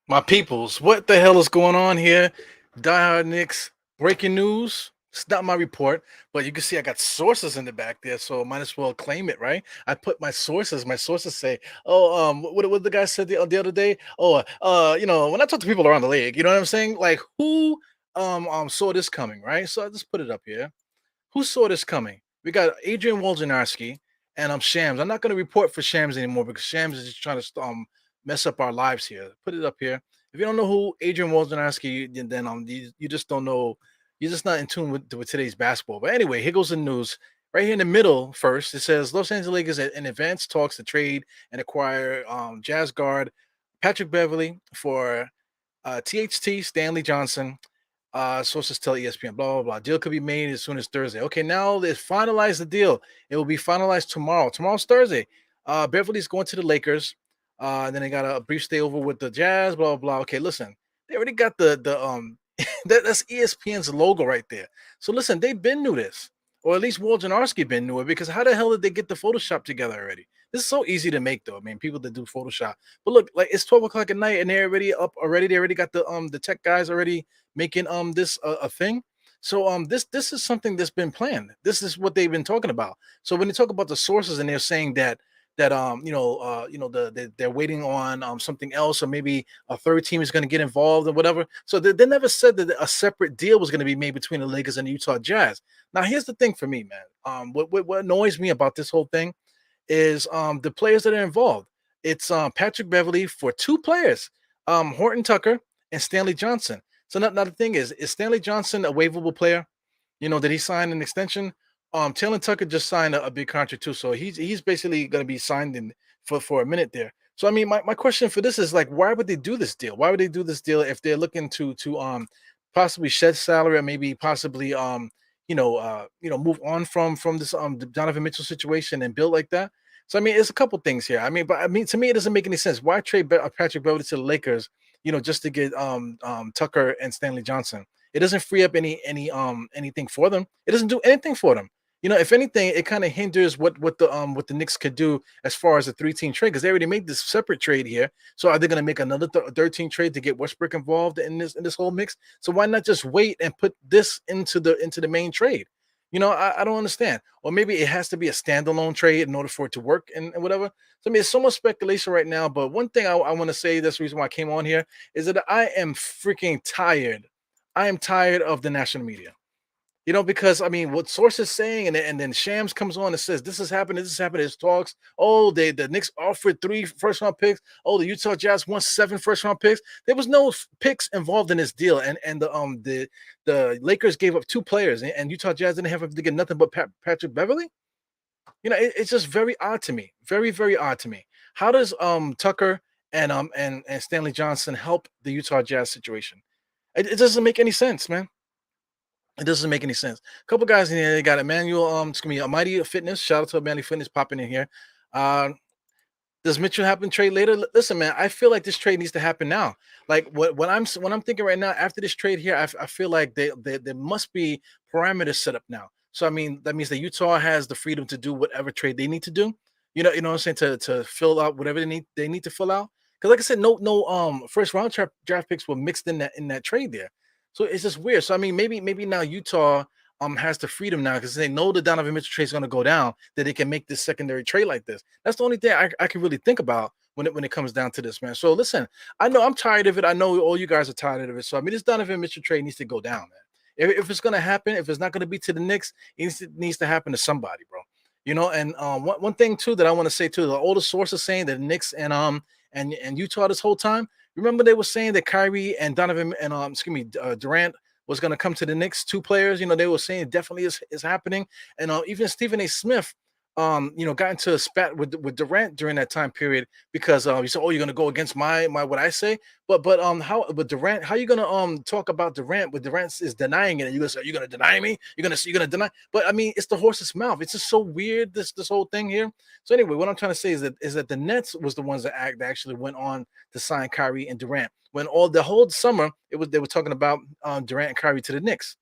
My peoples, what the hell is going on here? Diehard Knicks breaking news. It's not my report, but you can see I got sources in the back there, so might as well claim it, right? I put my sources. My sources say, "Oh, what the guy said the other day? Oh, when I talk to people around the league, you know what I'm saying? Like who saw this coming, right? So I just put it up here. Who saw this coming? We got Adrian Wojnarowski and Shams. I'm not going to report for Shams anymore because Shams is just trying to mess up our lives here. Put it up here. If you don't know who Adrian Wojnarowski, then you just don't know. You're just not in tune with today's basketball. But anyway, here goes the news. Right here in the middle, first it says Los Angeles Lakers in advanced talks to trade and acquire Jazz guard Patrick Beverly for THT Stanley Johnson. Sources tell ESPN, blah, blah, blah. Deal could be made as soon as Thursday. Okay, now they finalized the deal. It will be finalized tomorrow. Tomorrow's Thursday. Beverly's going to the Lakers. Then they got a brief stay over with the Jazz, blah, blah, blah. Okay, listen. They already got the that's ESPN's logo right there. So listen, they've been knew this. Or at least Wojnarowski been knew it because how the hell did they get the Photoshop together already? This is so easy to make though. I mean, people that do Photoshop. But look, like it's 12 o'clock at night and they're already up already. They already got the tech guys already making this a thing. So this is something that's been planned. This is what they've been talking about. So when they talk about the sources and they're saying that they're waiting on something else or maybe a third team is going to get involved or whatever. So they never said that a separate deal was going to be made between the Lakers and the Utah Jazz. Now here's the thing for me, man. What annoys me about this whole thing is the players that are involved. It's Patrick Beverly for two players, Horton-Tucker and Stanley Johnson. So now the thing is Stanley Johnson a waivable player? You know, did he sign an extension? Taylor Tucker just signed a big contract too, so he's basically going to be signed in for a minute there. So I mean, my question for this is like, why would they do this deal? Why would they do this deal if they're looking to possibly shed salary or maybe possibly move on from this Donovan Mitchell situation and build like that? So I mean, it's a couple things here. I mean, but I mean, to me, it doesn't make any sense. Why trade Patrick Beverly to the Lakers? You know, just to get Tucker and Stanley Johnson. It doesn't free up anything for them. It doesn't do anything for them. You know, if anything, it kind of hinders what the Knicks could do as far as a three-team trade because they already made this separate trade here. So are they going to make another third-team trade to get Westbrook involved in this whole mix? So why not just wait and put this into the main trade? You know, I don't understand. Or maybe it has to be a standalone trade in order for it to work and whatever. So I mean, it's so much speculation right now. But one thing I want to say, that's the reason why I came on here, is that I am freaking tired. I am tired of the national media. You know, because I mean, what sources saying, and then Shams comes on and says this is happening, this is happening. There's talks. Oh, the Knicks offered 3 first-round picks. Oh, the Utah Jazz won 7 first-round picks. There was no picks involved in this deal, and the Lakers gave up 2 players, and Utah Jazz didn't have to get nothing but Patrick Beverly. You know, it's just very odd to me, very very odd to me. How does Tucker and Stanley Johnson help the Utah Jazz situation? It doesn't make any sense, man. It doesn't make any sense. A couple guys in here. They got Emmanuel. It's gonna be a Mighty Fitness. Shout out to Mighty Fitness popping in here. Uh, does Mitchell happen trade later? Listen, man, I feel like this trade needs to happen now. Like what I'm thinking right now after this trade here, I feel like there must be parameters set up now. So I mean that means that Utah has the freedom to do whatever trade they need to do. You know what I'm saying, to fill out whatever they need to fill out. Because like I said, no first round draft picks were mixed in that trade there. So it's just weird. So I mean, maybe now Utah has the freedom now because they know the Donovan Mitchell trade is going to go down, that they can make this secondary trade like this. That's the only thing I can really think about when it comes down to this, man. So listen, I know I'm tired of it. I know all you guys are tired of it. So I mean, this Donovan Mitchell trade needs to go down, man. If it's going to happen, if it's not going to be to the Knicks, it needs to happen to somebody, bro. You know, and one thing too that I want to say too, the older sources saying that Knicks and Utah this whole time. Remember they were saying that Kyrie and Donovan and Durant was going to come to the Knicks, 2 players. You know, they were saying it definitely is happening. And even Stephen A. Smith, got into a spat with Durant during that time period because he said, "Oh, you're going to go against my what I say." But Durant, how you going to talk about Durant when Durant is denying it? And you're going to deny me? You're going to deny? But I mean, it's the horse's mouth. It's just so weird this whole thing here. So anyway, what I'm trying to say is that the Nets was the ones that actually went on to sign Kyrie and Durant. When all the whole summer they were talking about Durant and Kyrie to the Knicks.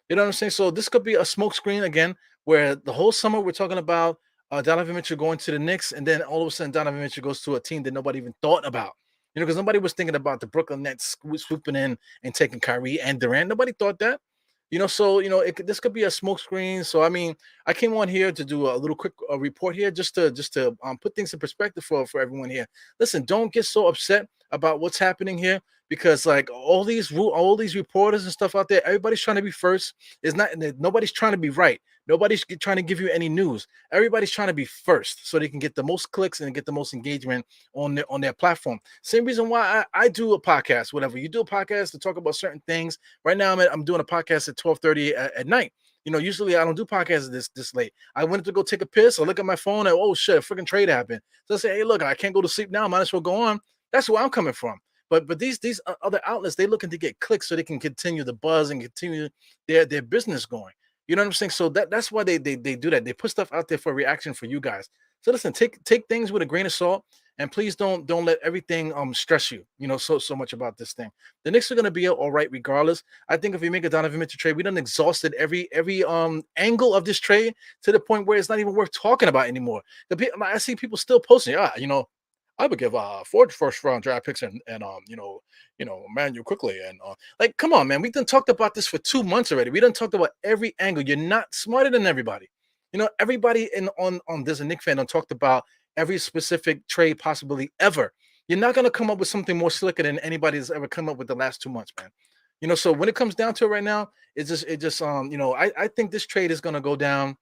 You know what I'm saying? So this could be a smokescreen again, where the whole summer we're talking about Donovan Mitchell going to the Knicks, and then all of a sudden Donovan Mitchell goes to a team that nobody even thought about. because nobody was thinking about the Brooklyn Nets swooping in and taking Kyrie and Durant. Nobody thought that. So this could be a smoke screen. So I mean, I came on here to do a little quick report here, just to put things in perspective for everyone here. Listen, don't get so upset about what's happening here because like all these reporters and stuff out there, everybody's trying to be first. It's not nobody's trying to be right. Nobody's trying to give you any news. Everybody's trying to be first so they can get the most clicks and get the most engagement on their platform. Same reason why I do a podcast. Whatever you do a podcast to talk about certain things. Right now, I'm doing a podcast at 12:30 at night. Usually I don't do podcasts this late. I went to go take a piss. I look at my phone and oh shit, a freaking trade happened. So I say, hey, look, I can't go to sleep now. Might as well go on. That's where I'm coming from. But these other outlets, they looking to get clicks so they can continue the buzz and continue their business going. You know what I'm saying? So that's why they do that. They put stuff out there for reaction for you guys. So listen, take things with a grain of salt, and please don't let everything stress you. So much about this thing. The Knicks are gonna be all right regardless. I think if we make a Donovan Mitchell trade, we done exhausted every angle of this trade to the point where it's not even worth talking about anymore. I see people still posting, I would give four first round draft picks and Manuel quickly and like come on man, we done talked about this for 2 months already. We done talked about every angle. You're not smarter than everybody. Everybody on there's a Knicks fan done talked about every specific trade possibly ever. You're not gonna come up with something more slicker than anybody has ever come up with the last 2 months, man. So when it comes down to it right now, I think this trade is gonna go down.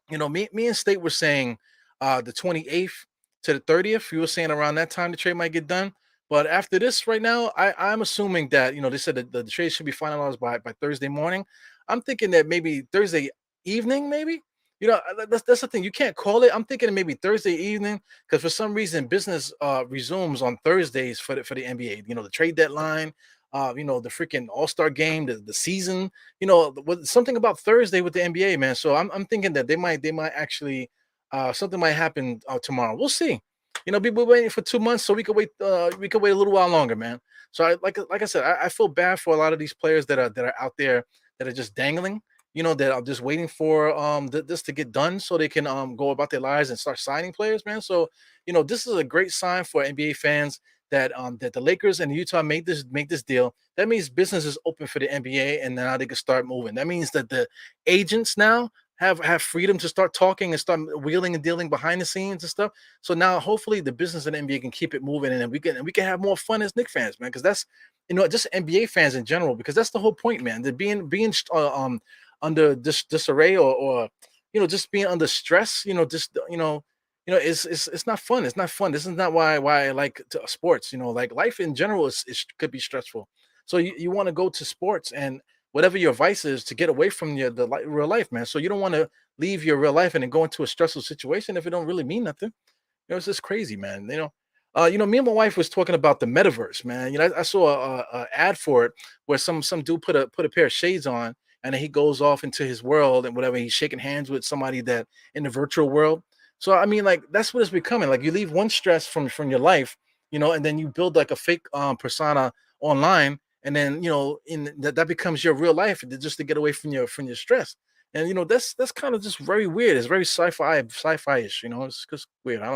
Me and State were saying the 28th to the 30th. We were saying around that time the trade might get done. But after this, right now, I'm assuming that they said that the trade should be finalized by Thursday morning. I'm thinking that maybe Thursday evening, maybe. That's the thing. You can't call it. I'm thinking maybe Thursday evening because for some reason business resumes on Thursdays for the NBA. The trade deadline, the freaking All-Star game, the season. Something about Thursday with the NBA, man. So I'm thinking that they might actually something might happen tomorrow. We'll see. We've been waiting for 2 months, so we could wait. We could wait a little while longer, man. So like I said, I feel bad for a lot of these players that are out there that are just dangling. That are just waiting for this to get done so they can go about their lives and start signing players, man. So this is a great sign for NBA fans that the Lakers and Utah make this deal. That means business is open for the NBA, and now they can start moving. That means that the agents now have freedom to start talking and start wheeling and dealing behind the scenes and stuff. So now hopefully the business and NBA can keep it moving, and then we can have more fun as Knicks fans, man. Because that's just NBA fans in general. Because that's the whole point, man. That being under this disarray or just being under stress, it's not fun. It's not fun. This is not why I like sports. Like life in general is could be stressful. So you want to go to sports and whatever your vice is to get away from real life, man. So you don't want to leave your real life and then go into a stressful situation if it don't really mean nothing. It's just crazy, man. Me and my wife was talking about the metaverse, man. I saw a ad for it where some dude put a pair of shades on, and then he goes off into his world and whatever. He's shaking hands with somebody that in the virtual world. So I mean, like that's what it's becoming. Like you leave one stress from your life, and then you build like a fake persona online, and then in that becomes your real life just to get away from your stress. And that's kind of just very weird. It's very sci-fi-ish. It's just weird. I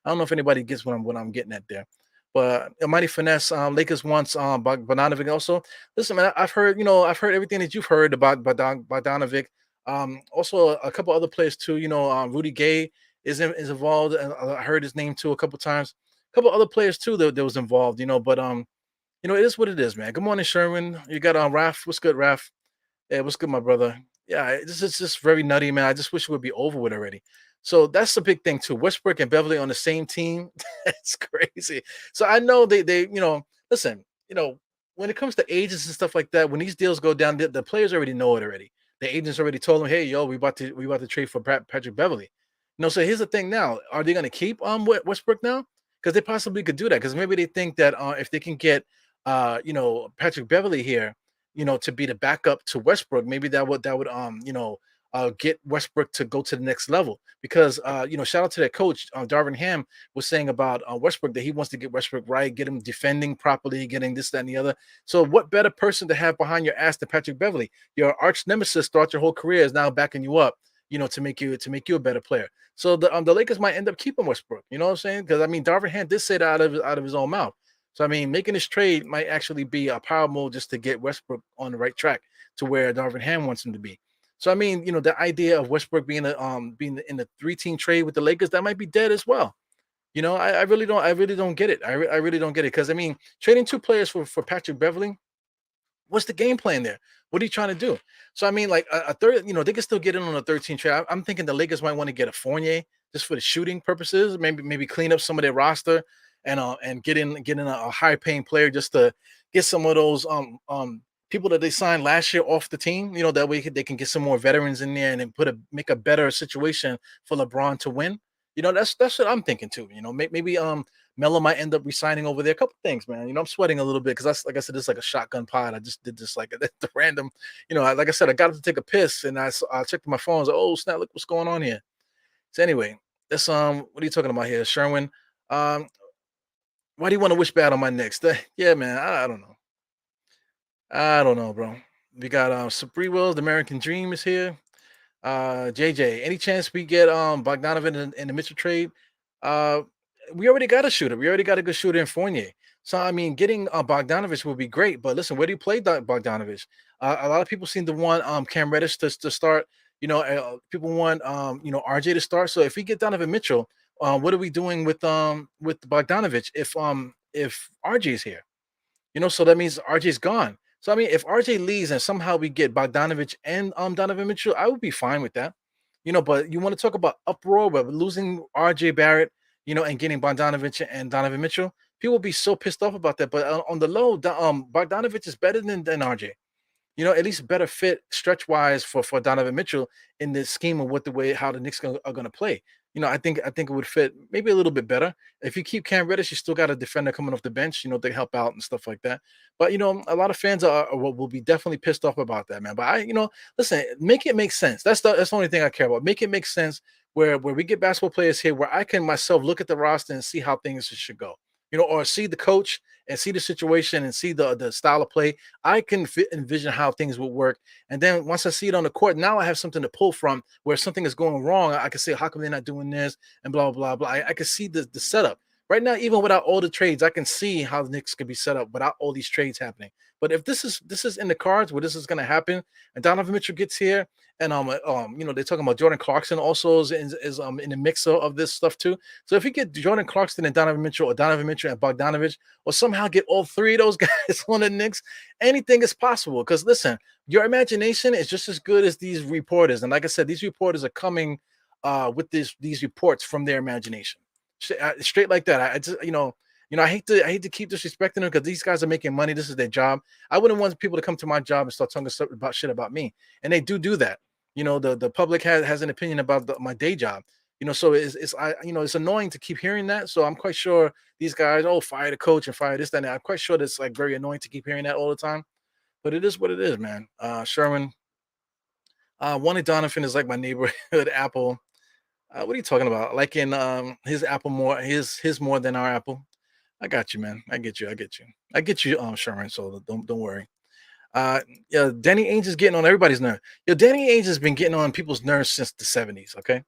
don't know if anybody gets what I'm getting at there. But a mighty finesse. Lakers wants Bogdanovic also. Listen, man, I've heard everything that you've heard about Bogdanovic. Also a couple other players too. Rudy Gay is involved, and I heard his name too a couple times. A couple other players too that was involved. But it is what it is, man. Good morning, Sherwin. You got Raf. What's good, Raf? Yeah, what's good, my brother? Yeah, this is just very nutty, man. I just wish it would be over with already. So that's the big thing too. Westbrook and Beverly on the same team. That's crazy. So I know they listen, when it comes to agents and stuff like that, when these deals go down, the players already know it already. The agents already told them, hey, yo, we about to trade for Patrick Beverly. So here's the thing now. Are they gonna keep Westbrook now? Because they possibly could do that. Because maybe they think that if they can get Patrick Beverly here, to be the backup to Westbrook, maybe that would get Westbrook to go to the next level. Because shout out to that coach, Darvin Ham was saying about Westbrook that he wants to get Westbrook right, get him defending properly, getting this, that, and the other. So what better person to have behind your ass than Patrick Beverly? Your arch nemesis throughout your whole career is now backing you up, to make you a better player. So the Lakers might end up keeping Westbrook. You know what I'm saying? Because I mean, Darvin Ham did say that out of his own mouth. So I mean, making this trade might actually be a power move just to get Westbrook on the right track to where Darvin Ham wants him to be. So I mean, the idea of Westbrook being in the three-team trade with the Lakers, that might be dead as well. I really don't get it. I really don't get it because I mean, trading two players for Patrick Beverly, what's the game plan there? What are you trying to do? So I mean, like a third, they can still get in on a 13 trade. I'm thinking the Lakers might want to get a Fournier just for the shooting purposes. Maybe clean up some of their roster and get in a high paying player just to get some of those people that they signed last year off the team. That way they can get some more veterans in there and then make a better situation for LeBron to win. That's what I'm thinking too. Maybe Melo might end up resigning over there. A couple things, man. I'm sweating a little bit because that's like I said, it's like a shotgun pod. I just did this like the random. Like I said, I got up to take a piss and I checked my phone. I was like, oh snap, look what's going on here. So anyway, that's what are you talking about here, Sherwin? Um, why do you want to wish bad on my Knicks? Yeah, man. I don't know. I don't know, bro. We got Sabri Wills, the American Dream is here. JJ, any chance we get Bogdanovich in the Mitchell trade? Uh, we already got a shooter. We already got a good shooter in Fournier. So I mean, getting Bogdanovich would be great. But listen, where do you play Bogdanovich? A lot of people seem to want Cam Reddish to start. People want RJ to start. So if we get Donovan Mitchell, what are we doing with Bogdanovich if RJ is here? So that means RJ's gone. So I mean, if RJ leaves and somehow we get Bogdanovich and Donovan Mitchell, I would be fine with that. But you want to talk about uproar, but losing RJ Barrett, and getting Bogdanovich and Donovan Mitchell, people will be so pissed off about that. But on the low, Bogdanovich is better than RJ. At least better fit stretch wise for Donovan Mitchell in this scheme of what the way how the Knicks are going to play. I think it would fit maybe a little bit better. If you keep Cam Reddish, you still got a defender coming off the bench, to help out and stuff like that. But a lot of fans will be definitely pissed off about that, man. But listen, make it make sense. That's the only thing I care about. Make it make sense where we get basketball players here where I can myself look at the roster and see how things should go. Or see the coach and see the situation and see the style of play. I can envision how things would work. And then once I see it on the court, now I have something to pull from where something is going wrong. I can say, how come they're not doing this and blah, blah, blah. I can see the setup. Right now, even without all the trades, I can see how the Knicks could be set up without all these trades happening. But if this is in the cards where this is going to happen, and Donovan Mitchell gets here, and they're talking about Jordan Clarkson also is in the mix of this stuff too. So if you get Jordan Clarkson and Donovan Mitchell, or Donovan Mitchell and Bogdanovich, or somehow get all three of those guys on the Knicks, anything is possible. Because listen, your imagination is just as good as these reporters. And like I said, these reporters are coming with these reports from their imagination, straight like that. I just I hate to keep disrespecting them because these guys are making money. This is their job. I wouldn't want people to come to my job and start talking stuff about shit about me, and they do that. The public has an opinion about my day job. So it's annoying to keep hearing that. So I'm quite sure these guys, fire the coach and fire this, that, and that. I'm quite sure that's like very annoying to keep hearing that all the time. But it is what it is, man. Sherman, Wanted Donovan is like my neighborhood apple. What are you talking about? Like in his apple more, his more than our apple. I got you, man. I get you. Sherman. So don't worry. Uh, yeah, Danny Ainge is getting on everybody's nerve. Danny Ainge has been getting on people's nerves since the '70s. Okay,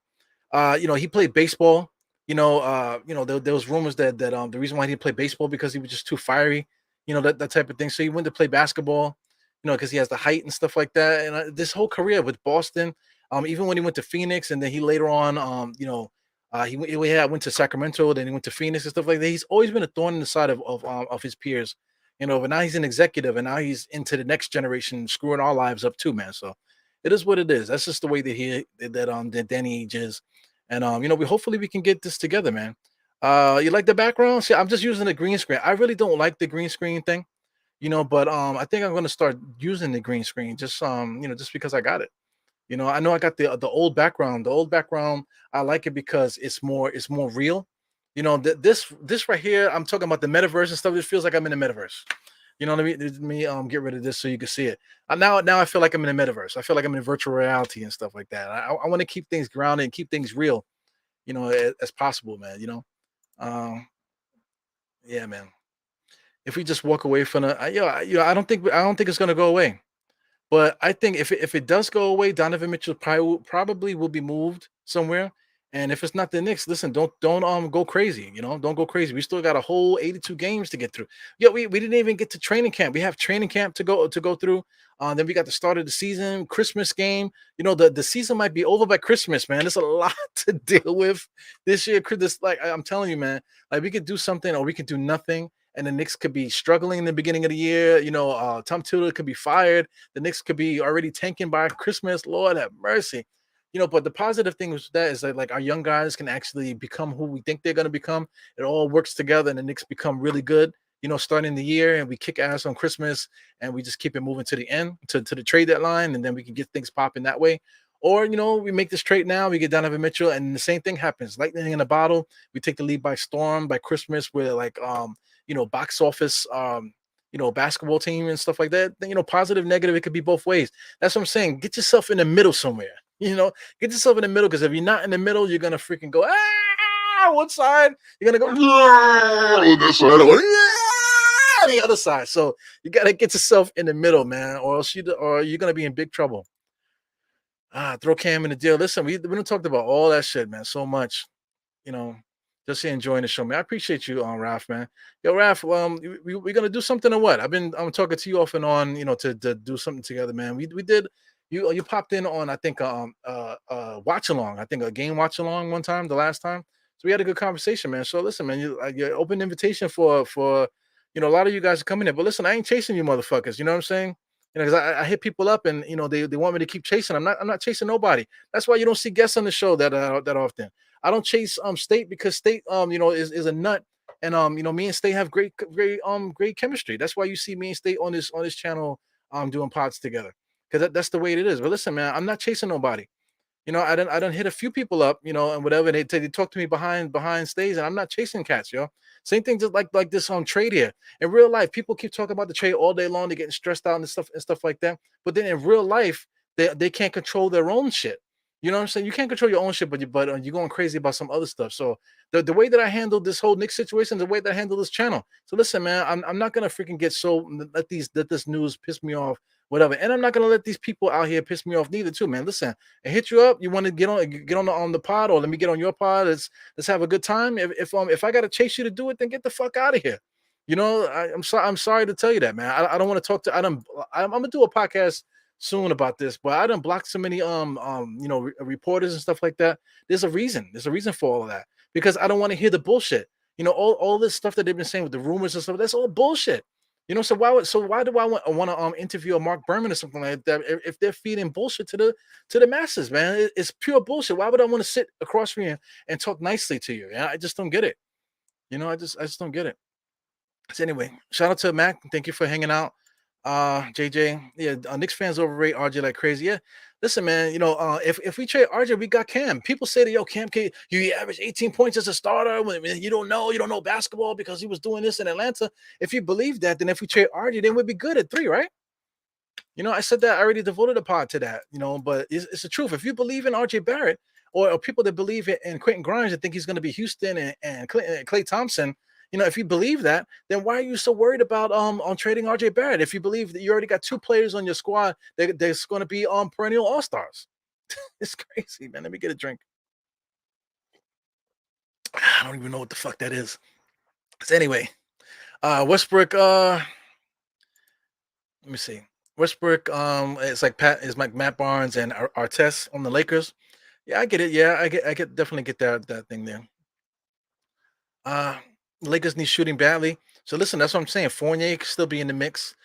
he played baseball. There was rumors that the reason why he didn't play baseball because he was just too fiery. That type of thing. So he went to play basketball. Because he has the height and stuff like that. And this whole career with Boston, even when he went to Phoenix, and then he later on, went to Sacramento, then he went to Phoenix and stuff like that. He's always been a thorn in the side of his peers. But now he's an executive, and now he's into the next generation, screwing our lives up too, man. So it is what it is. That's just the way that Danny Ainge is, and we hopefully we can get this together, man. You like the background? See, I'm just using the green screen. I really don't like the green screen thing, but I think I'm gonna start using the green screen just because I got it. I know I got the old background. The old background, I like it because it's more real. This right here, I'm talking about the metaverse and stuff. It feels like I'm in the metaverse. You know what I mean? Let me get rid of this so you can see it. Now I feel like I'm in the metaverse. I feel like I'm in virtual reality and stuff like that. I want to keep things grounded and keep things real, as possible, man. Yeah, man. If we just walk away from I don't think it's gonna go away. But I think if it does go away, Donovan Mitchell probably will be moved somewhere, And if it's not the Knicks, listen, don't go crazy. Don't go crazy. We still got a whole 82 games to get through. Yeah, we didn't even get to training camp. We have training camp to go through. Then we got the start of the season, Christmas game. The season might be over by Christmas, man. There's a lot to deal with this year. This, like I'm telling you, man, like we could do something or we could do nothing. And the Knicks could be struggling in the beginning of the year. Tom Thibodeau could be fired. The Knicks could be already tanking by Christmas. Lord have mercy. But the positive thing with that is that like our young guys can actually become who we think they're going to become. It all works together, and the Knicks become really good. Starting the year, and we kick ass on Christmas, and we just keep it moving to the end, to the trade deadline, and then we can get things popping that way. Or we make this trade now, we get Donovan Mitchell, and the same thing happens. Lightning in a bottle. We take the lead by storm by Christmas. We're like box office basketball team and stuff like that. Then, positive, negative, it could be both ways. That's what I'm saying. Get yourself in the middle somewhere. Get yourself in the middle, because if you're not in the middle, you're gonna freaking go one side. You're gonna go this side, the other side. So you gotta get yourself in the middle, man, or else you're gonna be in big trouble. Throw Cam in the deal. Listen, we don't talked about all that shit, man, so much. You know, just enjoying the show, man. I appreciate you, Ralph, man. Yo, Ralph, we're gonna do something or what? I'm talking to you off and on, to do something together, man. We did. You popped in on, I think, watch along. I think a game watch along one time, the last time. So we had a good conversation, man. So listen, man, you're open invitation for a lot of you guys are coming in. But listen, I ain't chasing you motherfuckers. You know what I'm saying? Because I hit people up and they want me to keep chasing. I'm not chasing nobody. That's why you don't see guests on the show that often. I don't chase State, because State is a nut, and me and State have great chemistry. That's why you see me and State on this channel doing pods together, because that's the way it is. But listen, man, I'm not chasing nobody. I done hit a few people up, and whatever. They talk to me behind stage, and I'm not chasing cats, yo. Same thing, just like this trade here. In real life, people keep talking about the trade all day long. They're getting stressed out and stuff like that. But then in real life, they can't control their own shit. You know what I'm saying? You can't control your own shit, but you're going crazy about some other stuff. So the way that I handled this whole Knicks situation, the way that I handled this channel. So listen, man, I'm not gonna freaking get so let this news piss me off, whatever. And I'm not gonna let these people out here piss me off neither, too, man. Listen, I hit you up. You want to get on the pod, or let me get on your pod. Let's have a good time. If I gotta chase you to do it, then get the fuck out of here. I'm sorry to tell you that, man. I don't want to talk to. I'm gonna do a podcast soon about this, but I done blocked so many reporters and stuff like that. There's a reason for all of that, because I don't want to hear the bullshit. All this stuff that they've been saying with the rumors and stuff, that's all bullshit. So why do I want to interview a Mark Berman or something like that if they're feeding bullshit to the masses, man? It's pure bullshit. Why would I want to sit across from you and talk nicely to you? Yeah, I just don't get it. I just don't get it. So anyway, shout out to Mac. Thank you for hanging out. JJ, yeah, Knicks fans overrate RJ like crazy. Yeah, listen, man, if we trade RJ, we got Cam. People say that, yo, Cam, you average 18 points as a starter when you don't know basketball because he was doing this in Atlanta. If you believe that, then if we trade RJ, then we'd be good at 3, right? I said that I already devoted a pod to that, but it's the truth. If you believe in RJ Barrett, or people that believe in Quentin Grimes and think he's going to be Houston and Clay Thompson, if you believe that, then why are you so worried about on trading RJ Barrett? If you believe that you already got 2 players on your squad that's going to be perennial all-stars. It's crazy, man. Let me get a drink. I don't even know what the fuck that is. So anyway, Westbrook, let me see. Westbrook, it's like Matt Barnes and Artest on the Lakers. Yeah, I get it. Yeah, I get definitely get that thing there. Lakers need shooting badly. So listen, that's what I'm saying. Fournier could still be in the mix.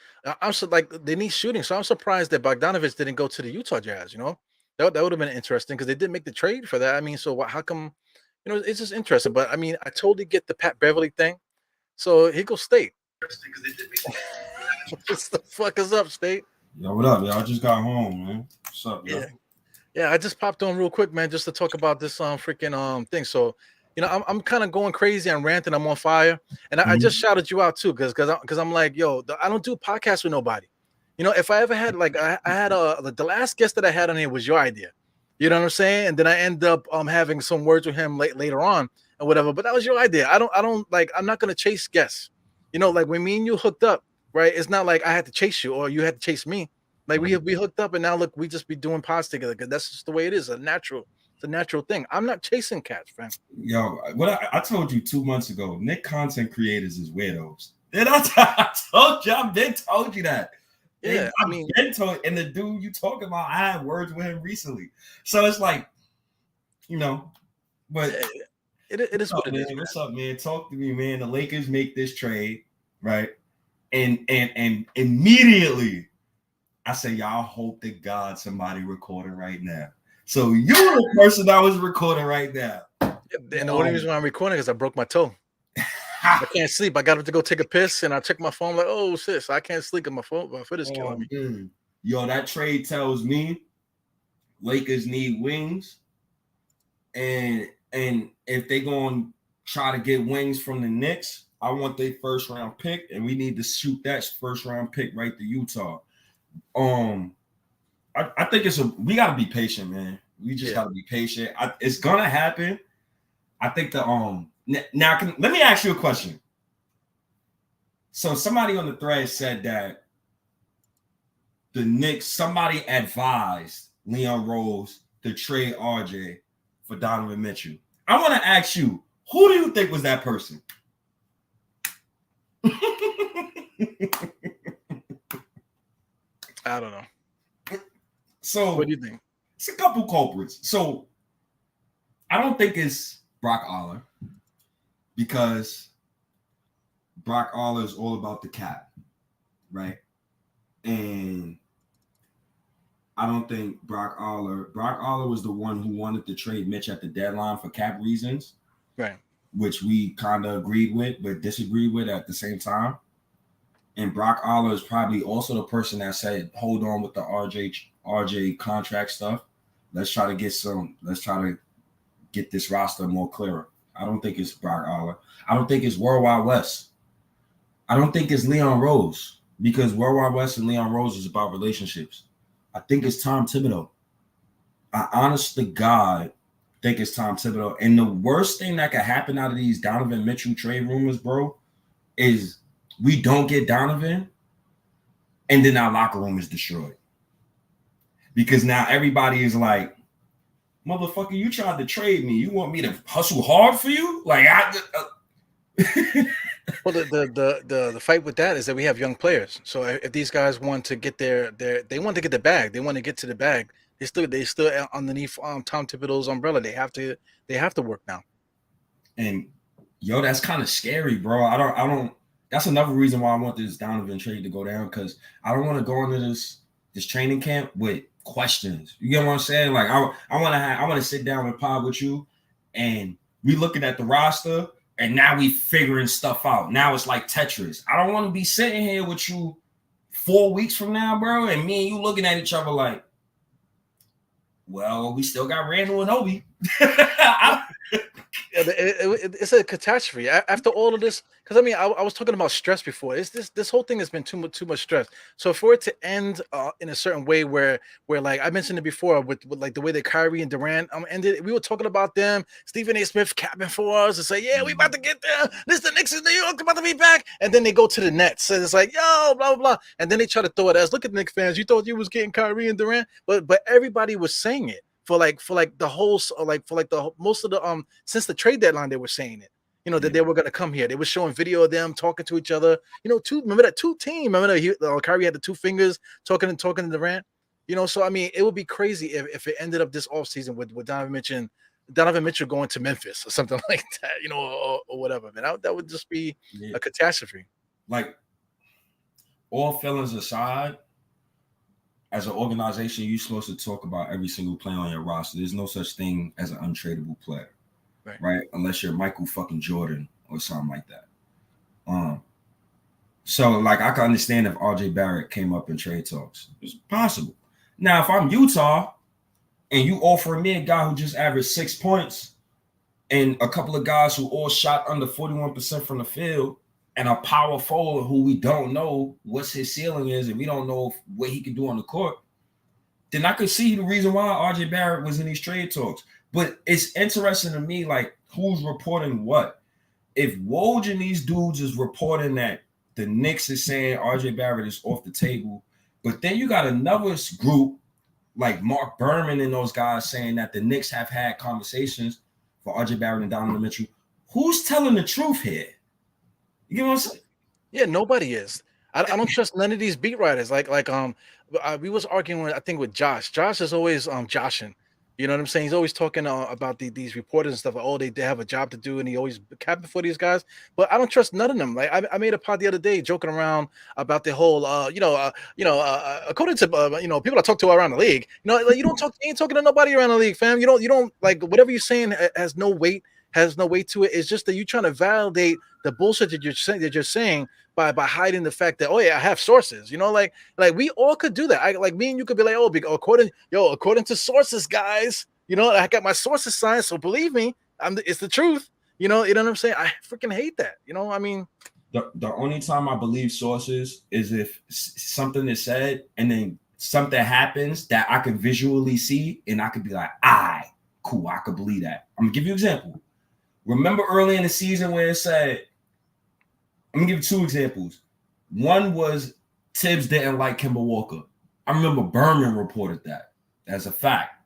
I'm so like they need shooting. So I'm surprised that Bogdanovich didn't go to the Utah Jazz. That would have been interesting, because they did make the trade for that. I mean, so how come? It's just interesting. But I mean, I totally get the Pat Beverly thing. So he goes State. What the fuck is up, State? Yo, what up, y'all? I just got home, man. What's up, yo? Yeah. I just popped on real quick, man, just to talk about this freaking thing. So. I'm kind of going crazy. I'm ranting. I'm on fire, and I just shouted you out too, because I'm like, yo, I don't do podcasts with nobody. If I ever had I had the last guest that I had on here was your idea. You know what I'm saying? And then I end up having some words with him later on or whatever. But that was your idea. I don't like. I'm not gonna chase guests. Like when me and you hooked up, right? It's not like I had to chase you or you had to chase me. Like we hooked up, and now look, we just be doing pods together, because that's just the way it is, a natural. It's a natural thing. I'm not chasing cats, friend. Yo, what I told you 2 months ago, Nick content creators is weirdos. And I told you, I've been told you that. Yeah, I've been told, and the dude you talking about, I had words with him recently. So it's like, but it is what it is. What's up, man? Talk to me, man. The Lakers make this trade, right? And immediately I say, y'all hope to God somebody recording right now. So you're the person that was recording right now. And the only reason why I'm recording is I broke my toe. I can't sleep. I got up to go take a piss, and I check my phone like, oh shit, so I can't sleep because my foot is killing me. Man. Yo, that trade tells me Lakers need wings, and if they gonna try to get wings from the Knicks, I want their first round pick, and we need to shoot that first round pick right to Utah. I think we gotta be patient, man. We just gotta be patient. It's gonna happen. I think now let me ask you a question. So somebody on the thread said that the Knicks, somebody advised Leon Rose to trade RJ for Donovan Mitchell. I want to ask you, who do you think was that person? I don't know. So what do you think? It's a couple culprits. So I don't think it's Brock Aller, because Brock Aller is all about the cap, right? And I don't think Brock Aller was the one who wanted to trade Mitch at the deadline for cap reasons, right? Which we kind of agreed with but disagreed with at the same time. And Brock Aller is probably also the person that said, hold on with the RJ contract stuff. Let's try to get this roster more clearer. I don't think it's Brock Aller. I don't think it's Worldwide West. I don't think it's Leon Rose, because Worldwide West and Leon Rose is about relationships. I think it's Tom Thibodeau. I honest to God think it's Tom Thibodeau. And the worst thing that could happen out of these Donovan Mitchell trade rumors, bro, is we don't get Donovan, and then our locker room is destroyed. Because now everybody is like, motherfucker, you tried to trade me. You want me to hustle hard for you? Like, Well, the fight with that is that we have young players. So if these guys want to get they want to get the bag. They want to get to the bag. They still underneath Tom Thibodeau's umbrella. They have to work now. And yo, that's kind of scary, bro. I don't. That's another reason why I want this Donovan trade to go down, because I don't want to go into this training camp with questions. You get what I'm saying? Like I want to sit down and pod with you, and we looking at the roster, and now we figuring stuff out. Now it's like Tetris. I don't want to be sitting here with you 4 weeks from now, bro, and me and you looking at each other like, well, we still got Randall and Obi. It's a catastrophe after all of this. Because I mean, I was talking about stress before. It's this whole thing has been too much stress. So for it to end in a certain way where like I mentioned it before with like the way that Kyrie and Durant ended, we were talking about them. Stephen A. Smith capping for us and say, yeah, we about to get there. This the Knicks in New York about to be back, and then they go to the Nets and it's like, yo, blah blah blah, and then they try to throw it as, look at the Knicks fans, you thought you was getting Kyrie and Durant, but everybody was saying it. For the whole, most of the since the trade deadline, they were saying it, that they were going to come here. They were showing video of them talking to each other. Remember that two team. Remember that Kyrie had the two fingers talking to Durant. So I mean, it would be crazy if it ended up this offseason with Donovan Mitchell going to Memphis or something like that, or whatever. Man, that would just be a catastrophe. Like, all feelings aside, as an organization, you're supposed to talk about every single player on your roster. There's no such thing as an untradeable player, right? Unless you're Michael fucking Jordan or something like that. So like I can understand if RJ Barrett came up in trade talks. It's possible. Now, if I'm Utah and you offering me a guy who just averaged 6 points and a couple of guys who all shot under 41% from the field, and a power forward who we don't know what's his ceiling is, and we don't know what he can do on the court, then I could see the reason why RJ Barrett was in these trade talks. But it's interesting to me, like, who's reporting what? If Woj and these dudes is reporting that the Knicks is saying RJ Barrett is off the table, but then you got another group like Mark Berman and those guys saying that the Knicks have had conversations for RJ Barrett and Donovan Mitchell. Who's telling the truth here? You know what I'm saying? Yeah, nobody is. I don't trust none of these beat writers. We was arguing with, I think, with Josh. Josh is always joshing. You know what I'm saying? He's always talking about these reporters and stuff. Like, oh, they have a job to do, and he always capping for these guys. But I don't trust none of them. Like I made a pod the other day joking around about the whole, according to people I talk to around the league. Like you ain't talking to nobody around the league, fam. You don't like whatever you're saying has no weight. Has no weight to it. It's just that you trying to validate the bullshit that you're saying by hiding the fact that, oh yeah, I have sources. Like we all could do that. Like me and you could be like, oh, according to sources, guys. I got my sources signed, so believe me, it's the truth. You know what I'm saying? I freaking hate that. I mean, the only time I believe sources is if something is said and then something happens that I can visually see, and I could be like, cool, I could believe that. I'm gonna give you an example. Remember early in the season where it said, I'm gonna give you two examples. One was Tibbs didn't like Kemba Walker. I remember Berman reported that as a fact.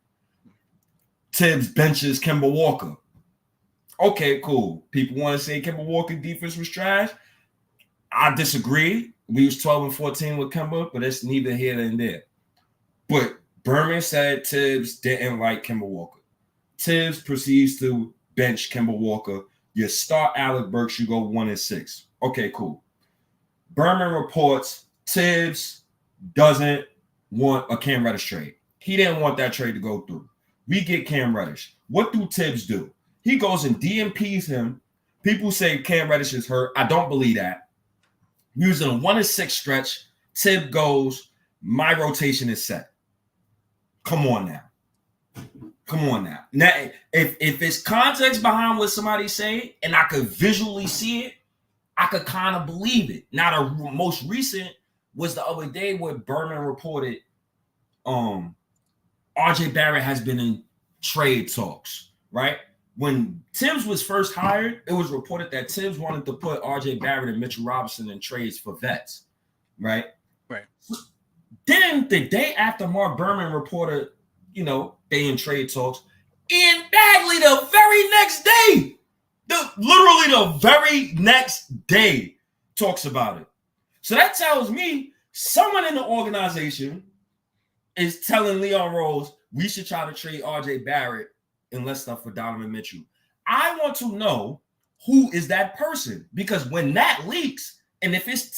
Tibbs benches Kemba Walker. Okay, cool. People want to say Kemba Walker defense was trash. I disagree. We was 12-14 with Kemba, but it's neither here nor there. But Berman said Tibbs didn't like Kemba Walker. Tibbs proceeds to bench Kemba Walker. You start Alec Burks, you go 1-6. Okay, cool. Berman reports Tibbs doesn't want a Cam Reddish trade. He didn't want that trade to go through. We get Cam Reddish. What do Tibbs do? He goes and DMPs him. People say Cam Reddish is hurt. I don't believe that. We was in a 1-6 stretch. Tibbs goes, my rotation is set. Come on now. Now, if it's context behind what somebody's saying and I could visually see it, I could kind of believe it. Now, the most recent was the other day where Berman reported RJ Barrett has been in trade talks, right? When Tibbs was first hired, it was reported that Tibbs wanted to put RJ Barrett and Mitchell Robinson in trades for vets, right? Right. Then the day after Mark Berman reported, they in trade talks, Ian Bagley the very next day, literally the very next day, talks about it. So that tells me someone in the organization is telling Leon Rose we should try to trade RJ Barrett and let's stuff for Donovan Mitchell. I want to know who is that person, because when that leaks, and if it's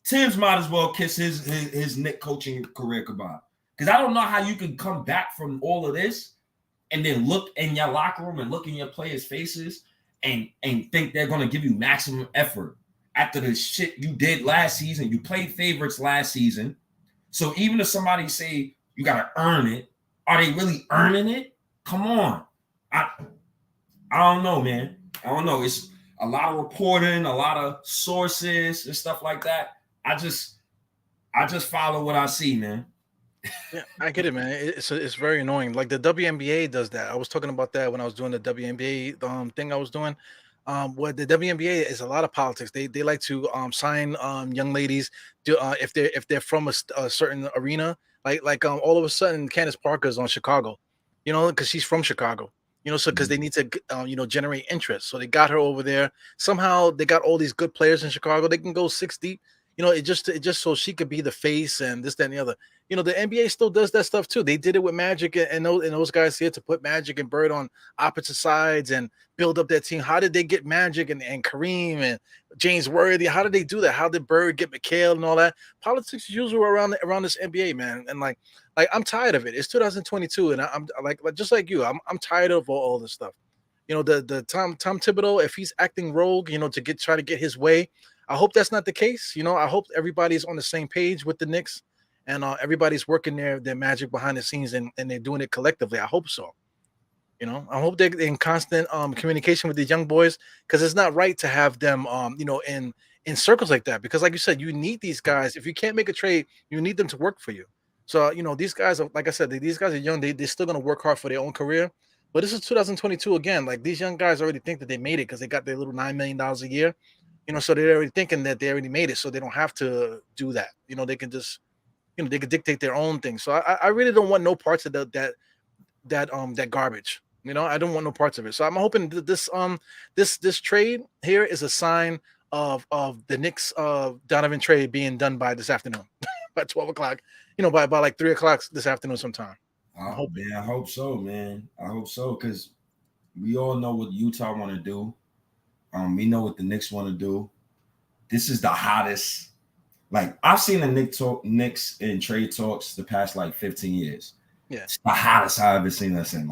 Tibbs might as well kiss his Knicks coaching career goodbye. Because I don't know how you can come back from all of this and then look in your locker room and look in your players' faces and think they're going to give you maximum effort after the shit you did last season. You played favorites last season. So even if somebody say you got to earn it, are they really earning it? Come on. I don't know, man. I don't know. It's a lot of reporting, a lot of sources and stuff like that. I just follow what I see, man. Yeah, I get it, man. It's very annoying. Like the WNBA does that. I was talking about that when I was doing the WNBA thing I was doing. What the WNBA is a lot of politics. They like to sign young ladies to if they're from a certain arena. Like all of a sudden Candace Parker's on Chicago, because she's from Chicago. So because they need to generate interest. So they got her over there. Somehow they got all these good players in Chicago. They can go 6 deep. It just so she could be the face and this, that, and the other. The NBA still does that stuff too. They did it with Magic and those guys here to put Magic and Bird on opposite sides and build up that team. How did they get Magic and Kareem and James Worthy? How did they do that? How did Bird get McHale and all that? Politics is usually around this NBA, man. And like I'm tired of it. It's 2022, and I'm like just like you. I'm tired of all this stuff. The Tom Thibodeau, if he's acting rogue, to try to get his way. I hope that's not the case. I hope everybody's on the same page with the Knicks and everybody's working their magic behind the scenes and they're doing it collectively. I hope so. I hope they're in constant communication with these young boys, because it's not right to have them, in circles like that. Because like you said, you need these guys. If you can't make a trade, you need them to work for you. So, these guys are, like I said, these guys are young. They're still going to work hard for their own career. But this is 2022 again. Like these young guys already think that they made it because they got their little $9 million a year. So they're already thinking that they already made it, so they don't have to do that. They can just, they could dictate their own thing. So I really don't want no parts of that garbage. I don't want no parts of it. So I'm hoping that this trade here is a sign of the Knicks Donovan trade being done by this afternoon, by 12 o'clock. By like 3 o'clock this afternoon sometime. I hope so, man. I hope so, because we all know what Utah want to do. We know what the Knicks want to do. This is the hottest. Like, I've seen the Knicks in trade talks the past like 15 years. Yeah, it's the hottest I've ever seen us in.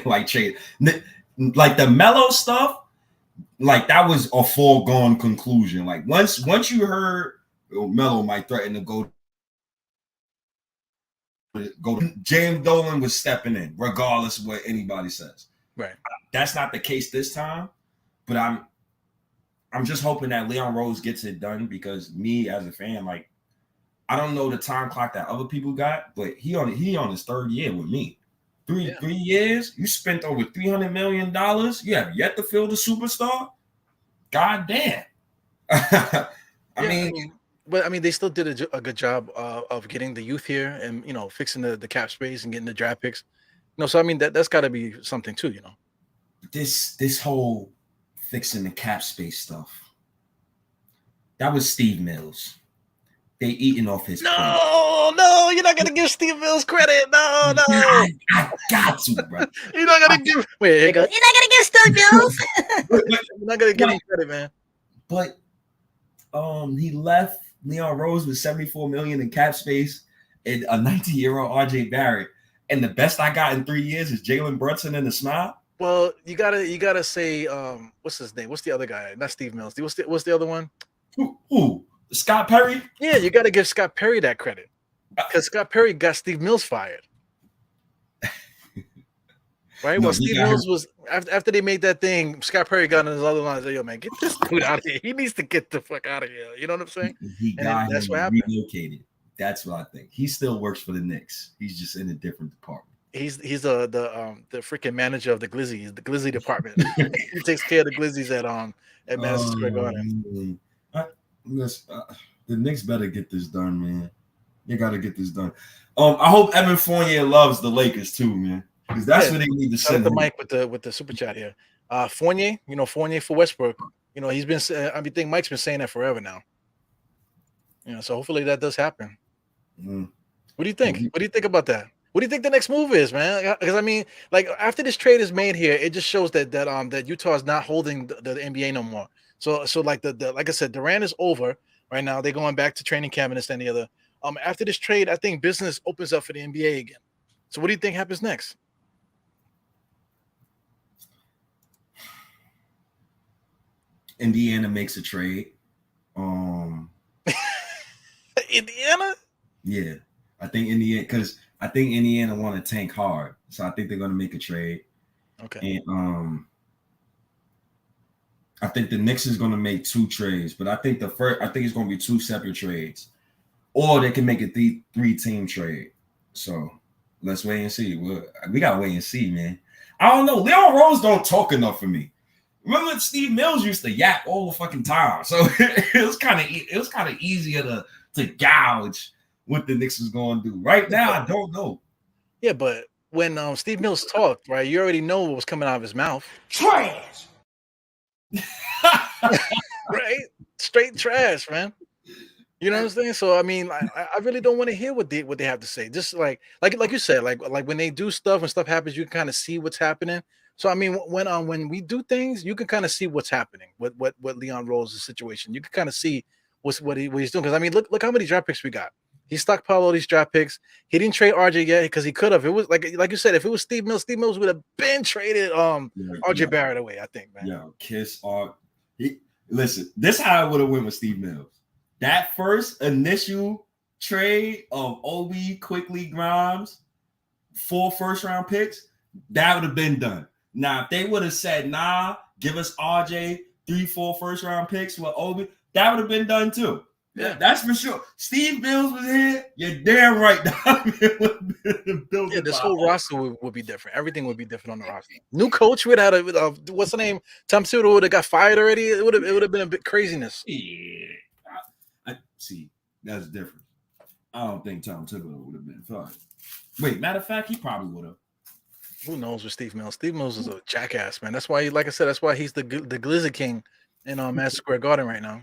Like trade, like the Melo stuff. Like, that was a foregone conclusion. Like, once you heard Melo might threaten to go, James Dolan was stepping in, regardless of what anybody says. Right. That's not the case this time, but I'm just hoping that Leon Rose gets it done, because me as a fan, like, I don't know the time clock that other people got, but he on his third year with me. Three years, you spent over $300 million. You have yet to fill the superstar. God damn. I mean, they still did a good job of getting the youth here and fixing the cap space and getting the draft picks. So I mean that's got to be something too. This whole fixing the cap space stuff, that was Steve Mills. They eating off his plate. No, you're not gonna give Steve Mills credit. No. I got to, bro. You're not gonna give. Wait, you're not gonna give Steve Mills. You're not gonna give him credit, man. But he left Leon Rose with $74 million in cap space and a 19-year-old RJ Barrett. And the best I got in 3 years is Jalen Brunson and the smile. Well, you gotta say, what's his name? What's the other guy? Not Steve Mills. What's the other one? Who? Scott Perry? Yeah, you got to give Scott Perry that credit, because Scott Perry got Steve Mills fired. Right? Well, Steve Mills was after they made that thing. Scott Perry got in his other line and said, "Yo, man, get this dude out of here. He needs to get the fuck out of here." You know what I'm saying? That's what happened. Relocated. That's what I think. He still works for the Knicks. He's just in a different department. He's the freaking manager of the Glizzy, the Glizzy department. He takes care of the Glizzies at Madison Square Garden. The Knicks better get this done, man. You got to get this done. I hope Evan Fournier loves the Lakers too, man, because that's what they need to send. The mic with the super chat here. Fournier, Fournier for Westbrook. He's been. I think Mike's been saying that forever now. So hopefully that does happen. Mm. What do you think? What do you think about that? What do you think the next move is, man? Because I mean, like, after this trade is made here, it just shows that Utah is not holding the NBA no more. So like like I said, Durant is over right now. They're going back to training camp and this and the other. After this trade, I think business opens up for the NBA again. So what do you think happens next? Indiana makes a trade. Indiana? Yeah, I think Indiana want to tank hard, so I think they're going to make a trade. Okay. And I think the Knicks is going to make 2 trades, but I think it's going to be 2 separate trades, or they can make a 3-team trade. So let's wait and see. We gotta wait and see, man. I don't know. Leon Rose don't talk enough for me. Remember, Steve Mills used to yap all the fucking time, so it was kind of easier to gouge what the Knicks was going to do. Right now, I don't know. Yeah, but when Steve Mills talked, right, you already know what was coming out of his mouth. Trash. Right? Straight trash, man. You know what I'm saying? So I mean, I really don't want to hear what they have to say. Just like you said, like when they do stuff, when stuff happens, you can kind of see what's happening. So I mean, when we do things, you can kind of see what's happening. What Leon Rose's situation, you can kind of see what he's doing. Because I mean, look how many draft picks we got. He stockpiled all these draft picks. He didn't trade RJ yet because he could have. It was like you said, if it was Steve Mills would have been traded RJ Barrett away, I think, man. Yeah, listen, this is how I would have went with Steve Mills. That first initial trade of Obi, Quickly, Grimes, 4 first-round picks, that would have been done. Now, if they would have said, nah, give us RJ, 3-4 first-round picks with Obi, that would have been done too. Yeah, that's for sure. Steve Mills was here. You're damn right. This whole roster would be different. Everything would be different on the roster. New coach would have had what's the name? Tom Thibodeau would have got fired already. It would have been a bit craziness. Yeah, I see. That's different. I don't think Tom Thibodeau would have been fine. Wait, matter of fact, he probably would have. Who knows with Steve Mills? Steve Mills is a jackass, man. That's why, like I said, that's why he's the Glizzy King in Madison Square Garden right now.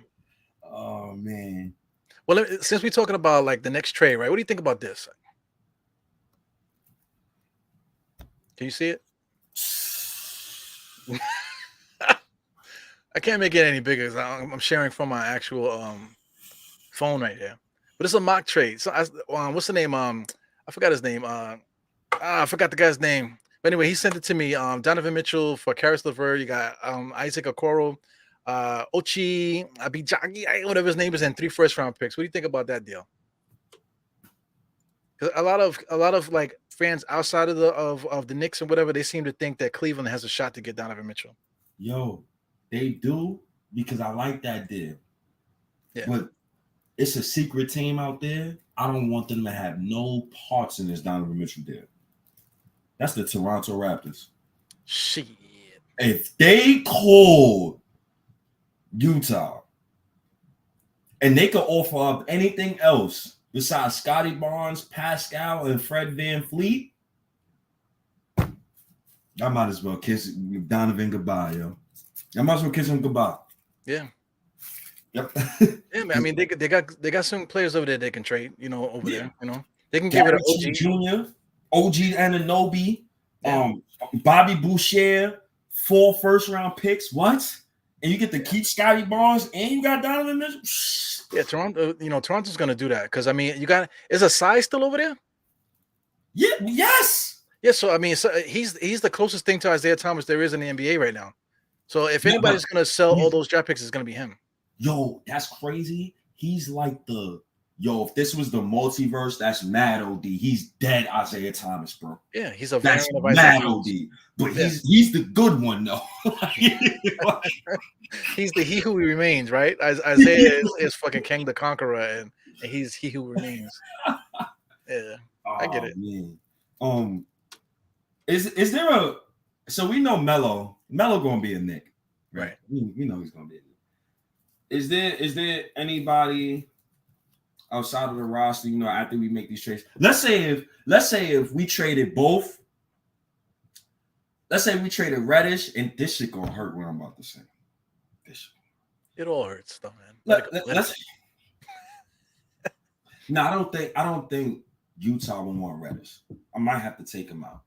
Oh man. Well, since we're talking about like the next trade, right? What do you think about this? Can you see it? I can't make it any bigger. I'm sharing from my actual phone right here. But it's a mock trade. So, what's the name? I forgot his name. I forgot the guy's name. But anyway, he sent it to me. Donovan Mitchell for Karis LeVert. You got Isaac Okoro, Ochi Abijagi, whatever his name is, and 3 first-round picks. What do you think about that deal? A lot of like fans outside of the Knicks and whatever, they seem to think that Cleveland has a shot to get Donovan Mitchell. Yo, they do, because I like that deal. Yeah. But it's a secret team out there. I don't want them to have no parts in this Donovan Mitchell deal. That's the Toronto Raptors. Shit. If they called Utah and they could offer up anything else besides Scotty Barnes, Pascal, and Fred VanVleet, I might as well kiss Donovan goodbye, yo. I might as well kiss him goodbye. Yeah. Yep. Yeah, man. I mean, they got some players over there they can trade, over there. They can give it an OG Jr., OG Anunoby, Bobby Boucher, 4 first-round picks. What? And you get to keep Scotty Barnes and you got Donovan Mitchell? Yeah, Toronto. Toronto's gonna do that because I mean, is a size still over there? Yeah. Yes. Yeah. So I mean, he's the closest thing to Isaiah Thomas there is in the NBA right now. So if anybody's gonna sell all those draft picks, it's gonna be him. Yo, that's crazy. He's like if this was the multiverse, that's mad OD. He's dead Isaiah Thomas, bro. Yeah, he's a that's variant of mad Isaiah OD. But he's the good one though. He's the he who remains, right? Isaiah is fucking King the Conqueror, and he's he who remains. Yeah, I get it. Man. Is there so we know Melo gonna be a Knick, right? We know he's gonna be a Knick. Is there anybody outside of the roster, after we make these trades? Let's say if we traded both. Let's say we traded Reddish, and this shit gonna hurt what I'm about to say. It all hurts, though, man. No, I don't think Utah will want Reddish. I might have to take him out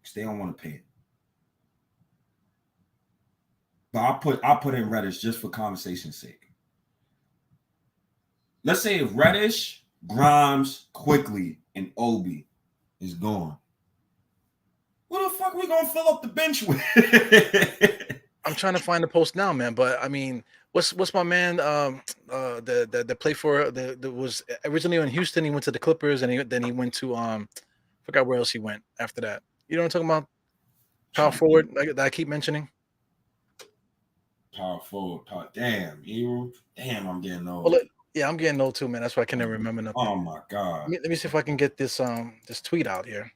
because they don't want to pay it. But I'll put in Reddish just for conversation's sake. Let's say if Reddish, Grimes, Quickly, and Obi is gone, what the fuck are we gonna fill up the bench with? I'm trying to find the post now, man. But I mean, what's my man? The play for that was originally in Houston. He went to the Clippers, and then he went to forgot where else he went after that. You know what I'm talking about? Power forward that I keep mentioning. Power forward. Damn, hero. Damn, I'm getting old. Well, yeah, I'm getting old too, man. That's why I can never remember nothing. Oh my god. Let me see if I can get this this tweet out here.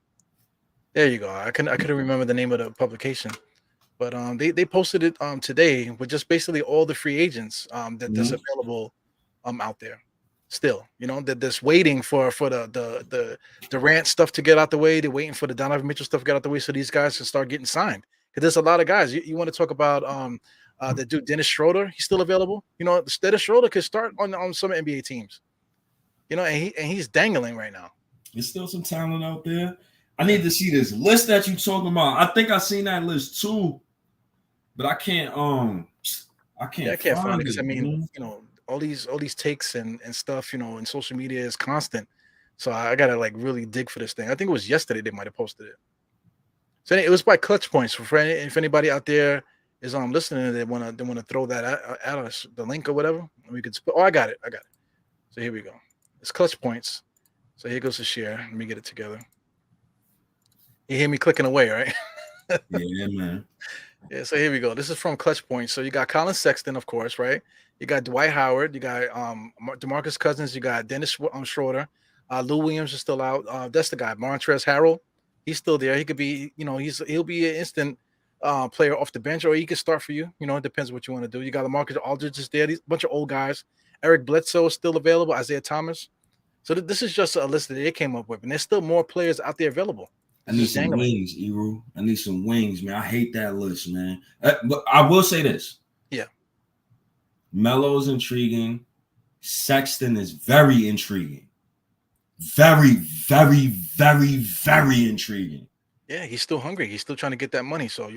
There you go. I couldn't remember the name of the publication, but they posted it today with just basically all the free agents that's available out there. Still, that's waiting for the Durant stuff to get out the way. They're waiting for the Donovan Mitchell stuff to get out the way so these guys can start getting signed. Because there's a lot of guys. You want to talk about the dude Dennis Schroeder? He's still available. Dennis Schroeder could start on some NBA teams. And he's dangling right now. There's still some talent out there. I need to see this list that you're talking about. I think I seen that list too, but I can't find it. Because I mean, all these takes and stuff, in social media is constant. So I gotta like really dig for this thing. I think it was yesterday they might have posted it. So it was by Clutch Points. If anybody out there is listening, they want to throw that at us, the link or whatever. We could. I got it. So here we go. It's Clutch Points. So here goes the share. Let me get it together. You hear me clicking away, right? Yeah, man. Yeah, so here we go. This is from Clutch Points. So you got Colin Sexton, of course, right? You got Dwight Howard. You got DeMarcus Cousins. You got Dennis Schroeder. Lou Williams is still out. That's the guy. Montrezl Harrell. He's still there. He could be, he'll be an instant player off the bench, or he could start for you. It depends what you want to do. You got LaMarcus Aldridge is there. These bunch of old guys. Eric Bledsoe is still available. Isaiah Thomas. So this is just a list that they came up with, and there's still more players out there available. I need some wings, Eru. I need some wings, man. I hate that list, man. But I will say this. Yeah. Melo's intriguing. Sexton is very intriguing. Very, very, very, very intriguing. Yeah, he's still hungry. He's still trying to get that money. So,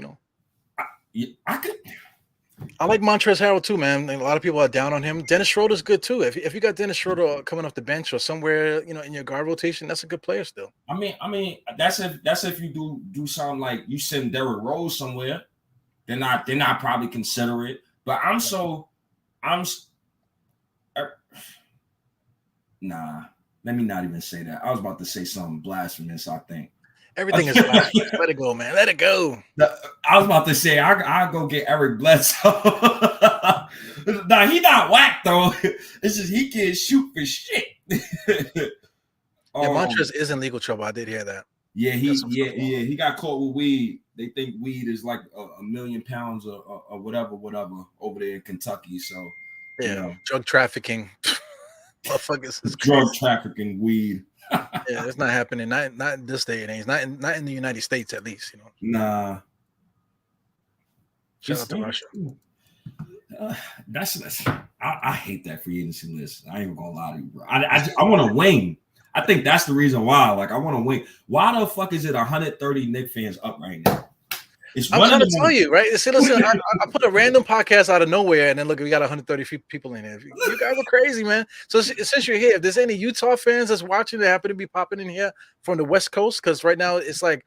I like Montrezl Harrell too, man. A lot of people are down on him. Dennis Schroeder's good too. If you got Dennis Schroeder coming off the bench or somewhere, in your guard rotation, that's a good player still. I mean, that's if you do something like you send Derrick Rose somewhere, then I probably consider it. But nah. Let me not even say that. I was about to say something blasphemous, I think. Everything is blasphemous. Let it go, man. Let it go. I was about to say I'll go get Eric Bledsoe. Nah, he not whack though. It's just he can't shoot for shit. Montrezl is in legal trouble. I did hear that. Yeah, he got caught with weed. They think weed is like a million pounds or whatever over there in Kentucky. So drug trafficking. Motherfuckers is drug trafficking weed. Yeah, it's not happening. Not in this day and age. Not in the United States, at least. Nah. Shout out to Russia. I hate that free agency list. I ain't even gonna lie to you, bro. I want to wing. I think that's the reason why. Like, I want to wing. Why the fuck is it 130 Knicks fans up right now? I'm trying to tell you, right? See, listen, I put a random podcast out of nowhere, and then look, we got 130 people in here. You guys are crazy, man. So since you're here, if there's any Utah fans that's watching that happen to be popping in here from the West Coast, because right now it's what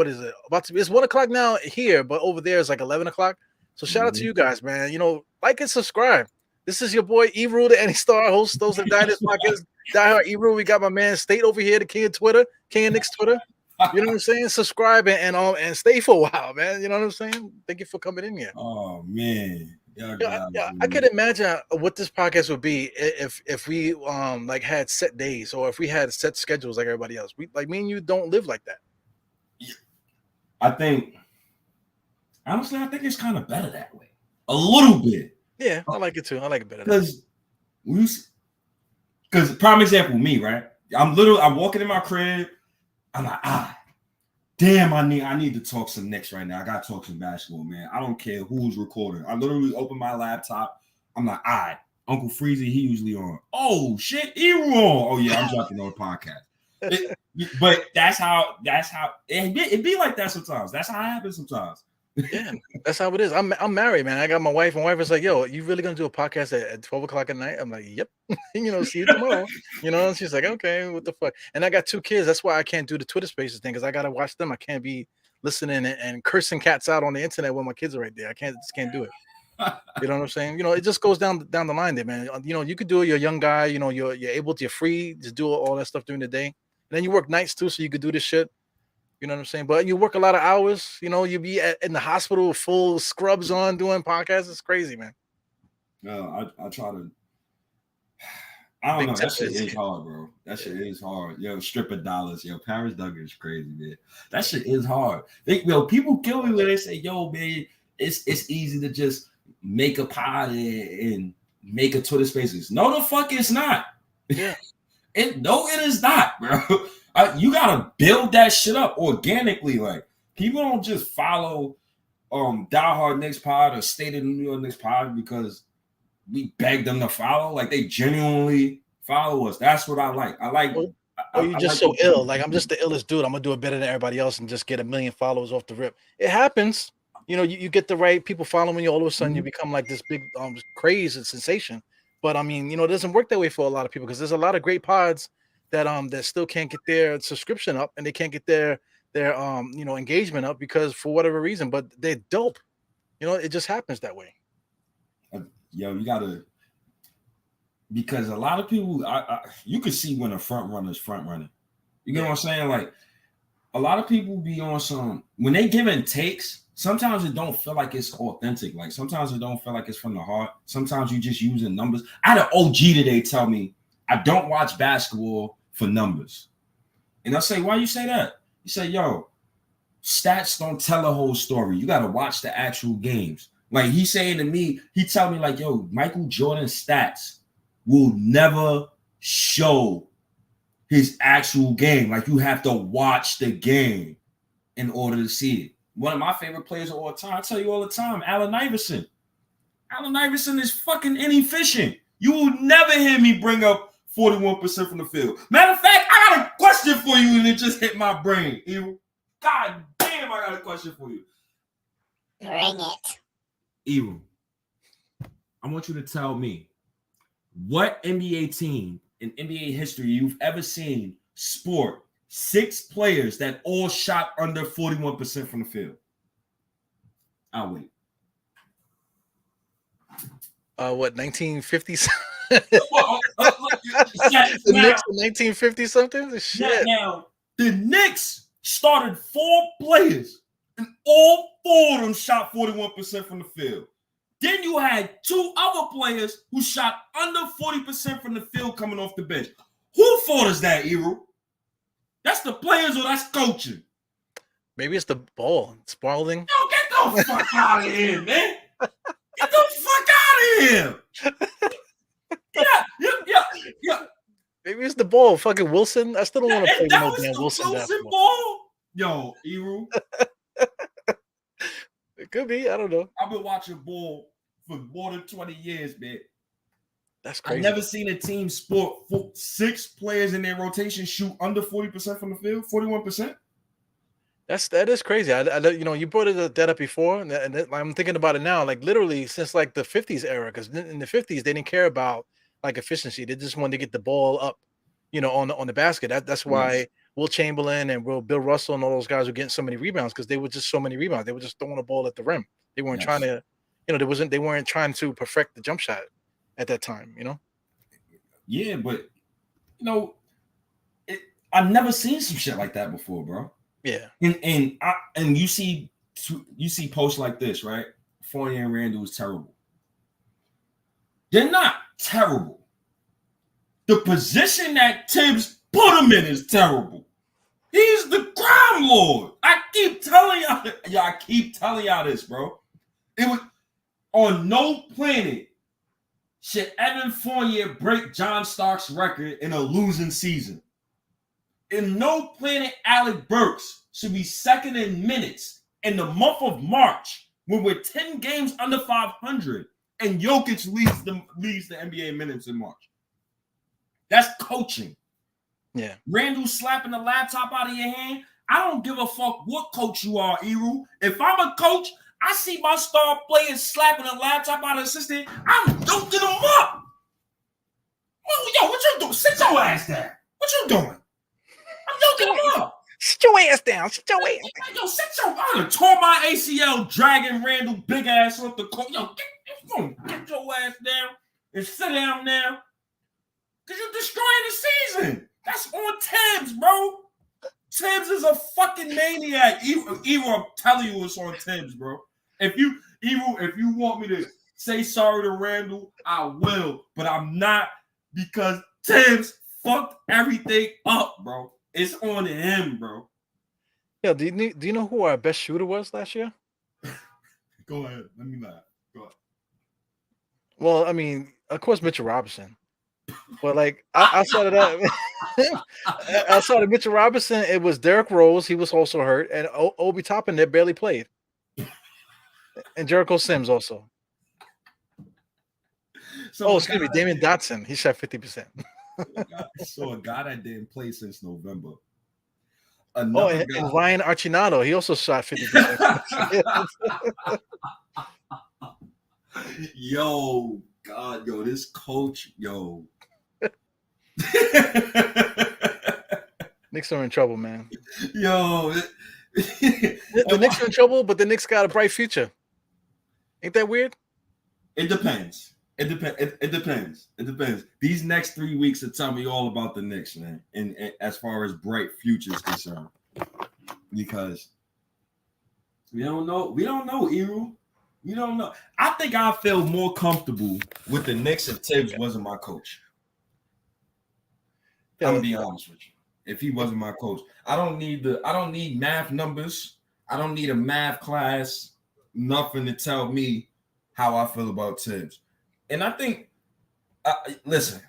is it? It's 1 o'clock now here, but over there it's like 11 o'clock. So shout out to you guys, man. Like and subscribe. This is your boy Eru, the Any Star host. Those that died this podcast, diehard Eru. We got my man State over here, the king of Twitter, king of Knicks Twitter. You know what I'm saying? Subscribe and stay for a while, man. You know what I'm saying? Thank you for coming in here. Oh man, I could imagine what this podcast would be if we like had set days or if we had set schedules like everybody else. We like me and you don't live like that. I think honestly, it's kind of better that way. A little bit. Yeah, I like it too. I like it better. Because prime example, me, right? I'm walking in my crib. I'm like, damn, I need to talk some Knicks right now. I gotta talk some basketball, man. I don't care who's recording. I literally open my laptop. I'm like, Uncle Freezy, he usually on. Oh shit, he on. Oh yeah, I'm jumping on the podcast. But that's how it be like that sometimes. That's how it happens sometimes. Yeah, that's how it is. I'm married, man. I got my wife. My wife is like, yo, you really gonna do a podcast at 12 o'clock at night? I'm like, yep. See you tomorrow. And she's like, okay, what the fuck? And I got 2 kids. That's why I can't do the Twitter Spaces thing because I gotta watch them. I can't be listening and cursing cats out on the internet when my kids are right there. I just can't do it. You know what I'm saying? You it just goes down the line there, man. You could do it. You're a young guy. You're free to do all that stuff during the day. And then you work nights too, so you could do this shit. You know what I'm saying? But you work a lot of hours. You be in the hospital with full scrubs on doing podcasts. It's crazy, man. No, I try to. I don't know. That shit is hard, bro. That shit is hard. Yo, stripper dollars. Yo, Paris Duggar is crazy, man. That shit is hard. People kill me when they say, yo, man, it's easy to just make a pod and make a Twitter Spaces. No, the fuck it's not. Yeah. It is not, bro. You gotta build that shit up organically. Like, people don't just follow Diehard Knicks Pod or State of New York Knicks Pod because we beg them to follow. Like, they genuinely follow us. That's what I like. You're just so ill. Like, I'm just the illest dude. I'm gonna do it better than everybody else and just get 1 million followers off the rip. It happens. You get the right people following you. All of a sudden, you become like this big craze and sensation. But I mean, it doesn't work that way for a lot of people because there's a lot of great pods that still can't get their subscription up and they can't get their engagement up because for whatever reason, but they're dope. It just happens that way. Yo, you gotta, because a lot of people, you can see when a front runner is front running. You get what I'm saying? Like, a lot of people be on when they giving takes, sometimes it don't feel like it's authentic. Like, sometimes it don't feel like it's from the heart. Sometimes you just using numbers. I had an OG today tell me, I don't watch basketball for numbers. And I say, why you say that? He said, yo, stats don't tell a whole story. You got to watch the actual games. Like, he's saying to me, he tell me like, yo, Michael Jordan's stats will never show his actual game. Like, you have to watch the game in order to see it. One of my favorite players of all time, I tell you all the time, Allen Iverson. Allen Iverson is fucking inefficient. You will never hear me bring up 41% from the field. Matter of fact, I got a question for you, and it just hit my brain. Evil. God damn, I got a question for you. Bring it. Evil. I want you to tell me what NBA team in NBA history you've ever seen sport 6 players that all shot under 41% from the field. I'll wait. What, 1950s? The Knicks in 1950 something? Shit. Now, the Knicks started 4 players, and all 4 of them shot 41% from the field. Then you had 2 other players who shot under 40% from the field coming off the bench. Who fault is that, Eru? That's the players or that's coaching? Maybe it's the ball. Spalding. Yo, get the fuck out of here, man. Get the fuck out of here. Yeah. Maybe it's the ball. Fucking Wilson. I still don't want to play with That no was damn the Wilson. Wilson ball? Yo, Eru. It could be. I don't know. I've been watching ball for more than 20 years, man. That's crazy. I've never seen a team sport 6 players in their rotation shoot under 40% from the field, 41%. That is crazy. I you brought that up before, and I'm thinking about it now. Like literally since like the 50s era, because in the 50s they didn't care about like efficiency. They just wanted to get the ball up, on the basket. That's why Will Chamberlain and Bill Russell and all those guys were getting so many rebounds, because they were just so many rebounds. They were just throwing the ball at the rim. They weren't trying to, they weren't trying to perfect the jump shot at that time. Yeah, but I've never seen some shit like that before, bro. Yeah, and you see posts like this, right? Fournier and Randall is terrible. They're not terrible. The position that Tibbs put him in is terrible. He's the crime lord. I keep telling y'all this, bro. It was on no planet should Evan Fournier break John Stark's record in a losing season. In no planet, Alec Burks should be second in minutes in the month of March when we're 10 games under 500 and Jokic leads the NBA minutes in March. That's coaching. Yeah. Randall slapping the laptop out of your hand. I don't give a fuck what coach you are, Eru. If I'm a coach, I see my star players slapping a laptop out of the assistant, I'm dunking them up. Yo, what you doing? Sit your ass down. What you doing? I'm dunking them up. Sit your ass down. Sit your ass down. Yo, I done tore my ACL dragging Randall big ass off the court. Yo, get your ass down and sit down now. Because you're destroying the season. That's on Tibbs, bro. Tibbs is a fucking maniac. Evo, I'm telling you it's on Tibbs, bro. If you want me to say sorry to Randall, I will. But I'm not, because Tibbs fucked everything up, bro. It's on him, bro. Yeah, do you know who our best shooter was last year? Go ahead. Let me laugh. Go ahead. Well, I mean, of course, Mitchell Robinson. But like outside of that, outside of Mitchell Robinson, it was Derrick Rose. He was also hurt, and Obi Toppin that barely played, and Jericho Sims also. So excuse me, Damian Dotson. He shot 50%. So a guy that didn't play since November. And Ryan Archinato, he also shot 50%. Yo, God, yo, this coach, yo. Knicks are in trouble, man. Yo, the Knicks are in trouble, but the Knicks got a bright future. Ain't that weird? It depends. It depends. These next 3 weeks will tell me all about the Knicks, man. And as far as bright future is concerned, because we don't know, Eru. We don't know. I think I feel more comfortable with the Knicks if Tibbs wasn't my coach. I'm gonna be honest with you. If he wasn't my coach, I don't need math numbers. I don't need a math class. Nothing to tell me how I feel about Tibbs. And I think, listen,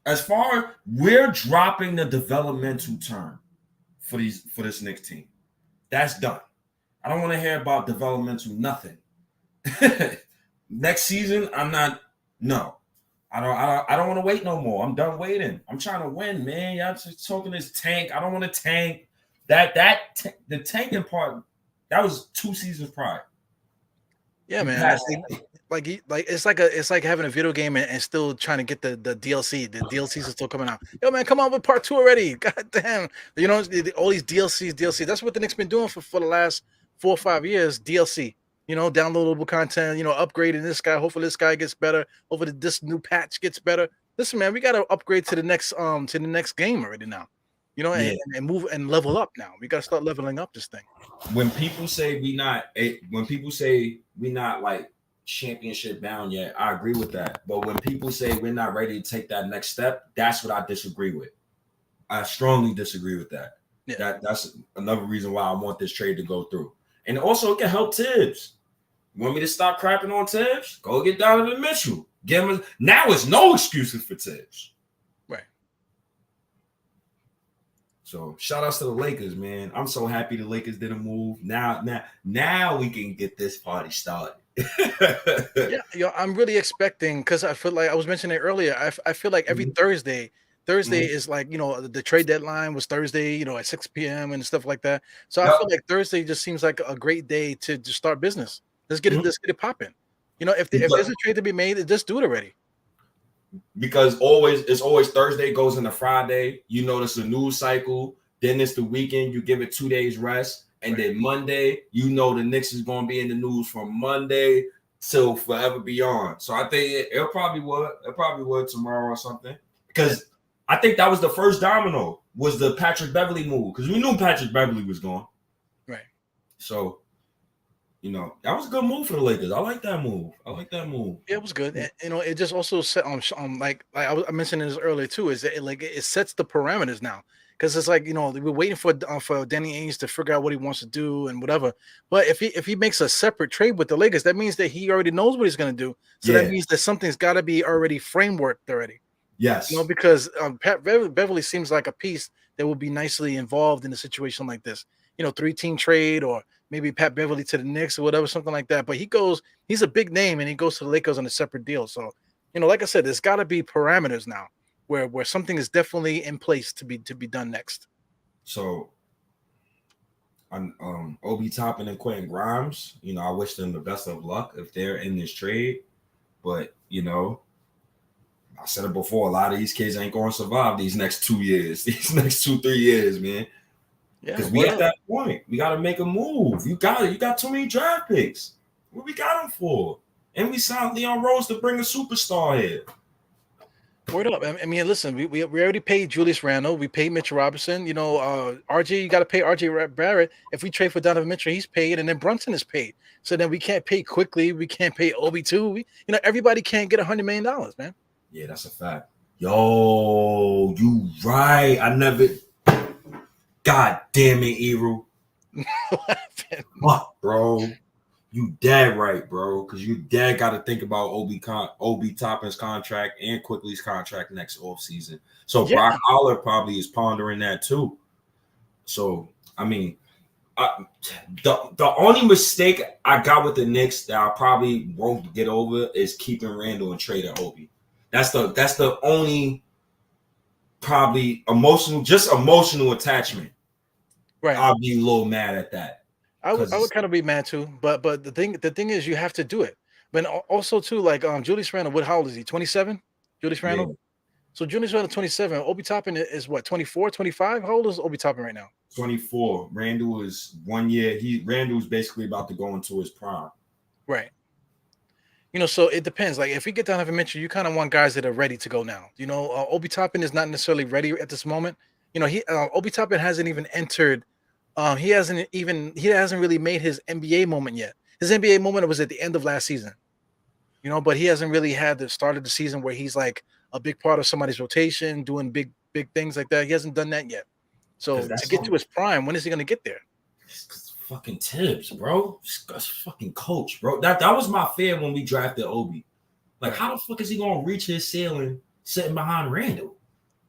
as far as we're dropping the developmental term for this Knicks team. That's done. I don't want to hear about developmental nothing. Next season, I don't want to wait no more. I'm done waiting. I'm trying to win, man. Y'all just talking this tank. I don't want to tank. The tanking part, that was 2 seasons prior. Yeah, man. It's like having a video game and still trying to get the DLC. The DLCs are still coming out. Yo, man, come on with part 2 already. God damn. You know, all these DLC. That's what the Knicks been doing for the last 4 or 5 years. DLC. You know, downloadable content. You know, upgrading this guy. Hopefully this guy gets better. Hopefully this new patch gets better. Listen, man, we got to upgrade to the next game already now. You know, and move and level up now. We got to start leveling up this thing. When people say we not like championship bound yet, I agree with that. But when people say we're not ready to take that next step, that's what I disagree with. I strongly disagree with that. Yeah. That's another reason why I want this trade to go through. And also it can help Tibbs. You want me to stop crapping on Tibbs? Go get Donovan Mitchell. Now it's no excuses for Tibbs. Right. So shout outs to the Lakers, man. I'm so happy the Lakers didn't move. Now we can get this party started. Yeah, I'm really expecting, because I feel like I was mentioning it earlier. I feel like every Thursday is like, you know, the trade deadline was Thursday, you know, at 6 p.m. and stuff like that. So I feel like Thursday just seems like a great day to start business. Let's get it popping. You know, if there's a trade to be made, just do it already. Because it's always Thursday goes into Friday. You notice the news cycle. Then it's the weekend. You give it 2 days rest. And then Monday, you know the Knicks is going to be in the news from Monday till forever beyond. So I think it probably would tomorrow or something. Because I think that was the first domino, was the Patrick Beverley move. Because we knew Patrick Beverley was gone. Right. So, you know, that was a good move for the Lakers. I like that move. Yeah, it was good. And, you know, it just also set like I mentioned this earlier too, is that it sets the parameters now. Because it's like, you know, we're waiting for Danny Ainge to figure out what he wants to do and whatever. But if he makes a separate trade with the Lakers, that means that he already knows what he's going to do. So that means that something's got to be already frameworked already. Yes. You know, because Pat Beverley seems like a piece that will be nicely involved in a situation like this. You know, 3-team trade, or maybe Pat Beverley to the Knicks or whatever, something like that. But he's a big name, and he goes to the Lakers on a separate deal. So, you know, like I said, there's got to be parameters now where something is definitely in place to be done next. So, on Obi Toppin and Quentin Grimes, you know, I wish them the best of luck if they're in this trade. But, you know, I said it before, a lot of these kids ain't going to survive these next 2 years, these next 2-3 years, man. Yeah, because we at that point, we got to make a move. You got too many draft picks. What we got them for? And we signed Leon Rose to bring a superstar here. Word up. I mean, listen, we already paid Julius Randle. We paid Mitchell Robinson. You know, RJ, you got to pay RJ Barrett. If we trade for Donovan Mitchell, he's paid, and then Brunson is paid. So then we can't pay quickly. We can't pay Obi too. You know, everybody can't get $100 million, man. Yeah, that's a fact. Yo, you right. I never. God damn it, Eru. What, bro? You dead right, bro. Because you dead got to think about Obi Toppin's contract and Quickly's contract next offseason. So Brock Aller probably is pondering that too. So, I mean, the only mistake I got with the Knicks that I probably won't get over is keeping Randle and trading Obi. That's the only probably emotional attachment. Right. I'll be a little mad at that. I would kind of be mad too, but the thing is, you have to do it. But also too, like Julius Randle, how old is he? 27? Julius Randle. Yeah. So Julius Randle 27. Obi Toppin is what, 24, 25? How old is Obi Toppin right now? 24. Randle is 1 year. Randle's basically about to go into his prime. Right. You know, so it depends. Like if we get Donovan Mitchell, you kind of want guys that are ready to go now. You know, Obi Toppin is not necessarily ready at this moment. You know, Obi Toppin hasn't even entered. He hasn't really made his NBA moment yet. His NBA moment was at the end of last season, you know, but he hasn't really had the start of the season where he's like a big part of somebody's rotation, doing big things like that. He hasn't done that yet. So to get to his prime, when is he going to get there? Fucking Tibbs, bro. That's fucking coach, bro. That was my fear when we drafted Obi. Like, how the fuck is he going to reach his ceiling sitting behind Randle?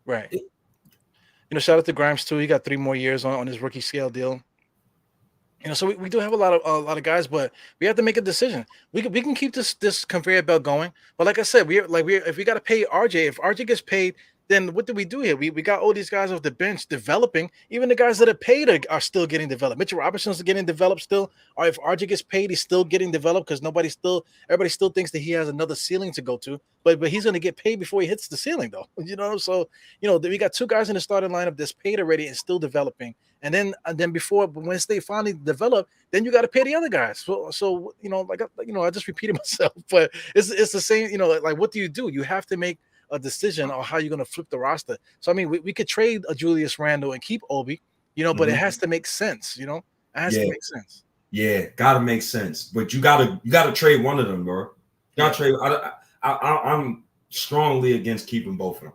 Right. Shout out to Grimes too. He got 3 more years on his rookie scale deal. So we do have a lot of guys, but we have to make a decision. We can keep this conveyor belt going, but like I said, we if we got to pay RJ, if RJ gets paid, then what do we do here? We got all these guys off the bench developing. Even the guys that are paid are still getting developed. Mitchell Robinson's getting developed still. Or if RJ gets paid, he's still getting developed because everybody still thinks that he has another ceiling to go to. But he's going to get paid before he hits the ceiling, though. So we got 2 guys in the starting lineup that's paid already and still developing. And then before, once they finally develop, then you got to pay the other guys. So I just repeated myself, but it's the same. Like what do? You have to make a decision on how you're going to flip the roster. So I mean, we could trade a Julius Randle and keep Obi, but it has to make sense. It has to make sense. Yeah, gotta make sense. But you gotta trade one of them, bro. You gotta trade. I'm strongly against keeping both of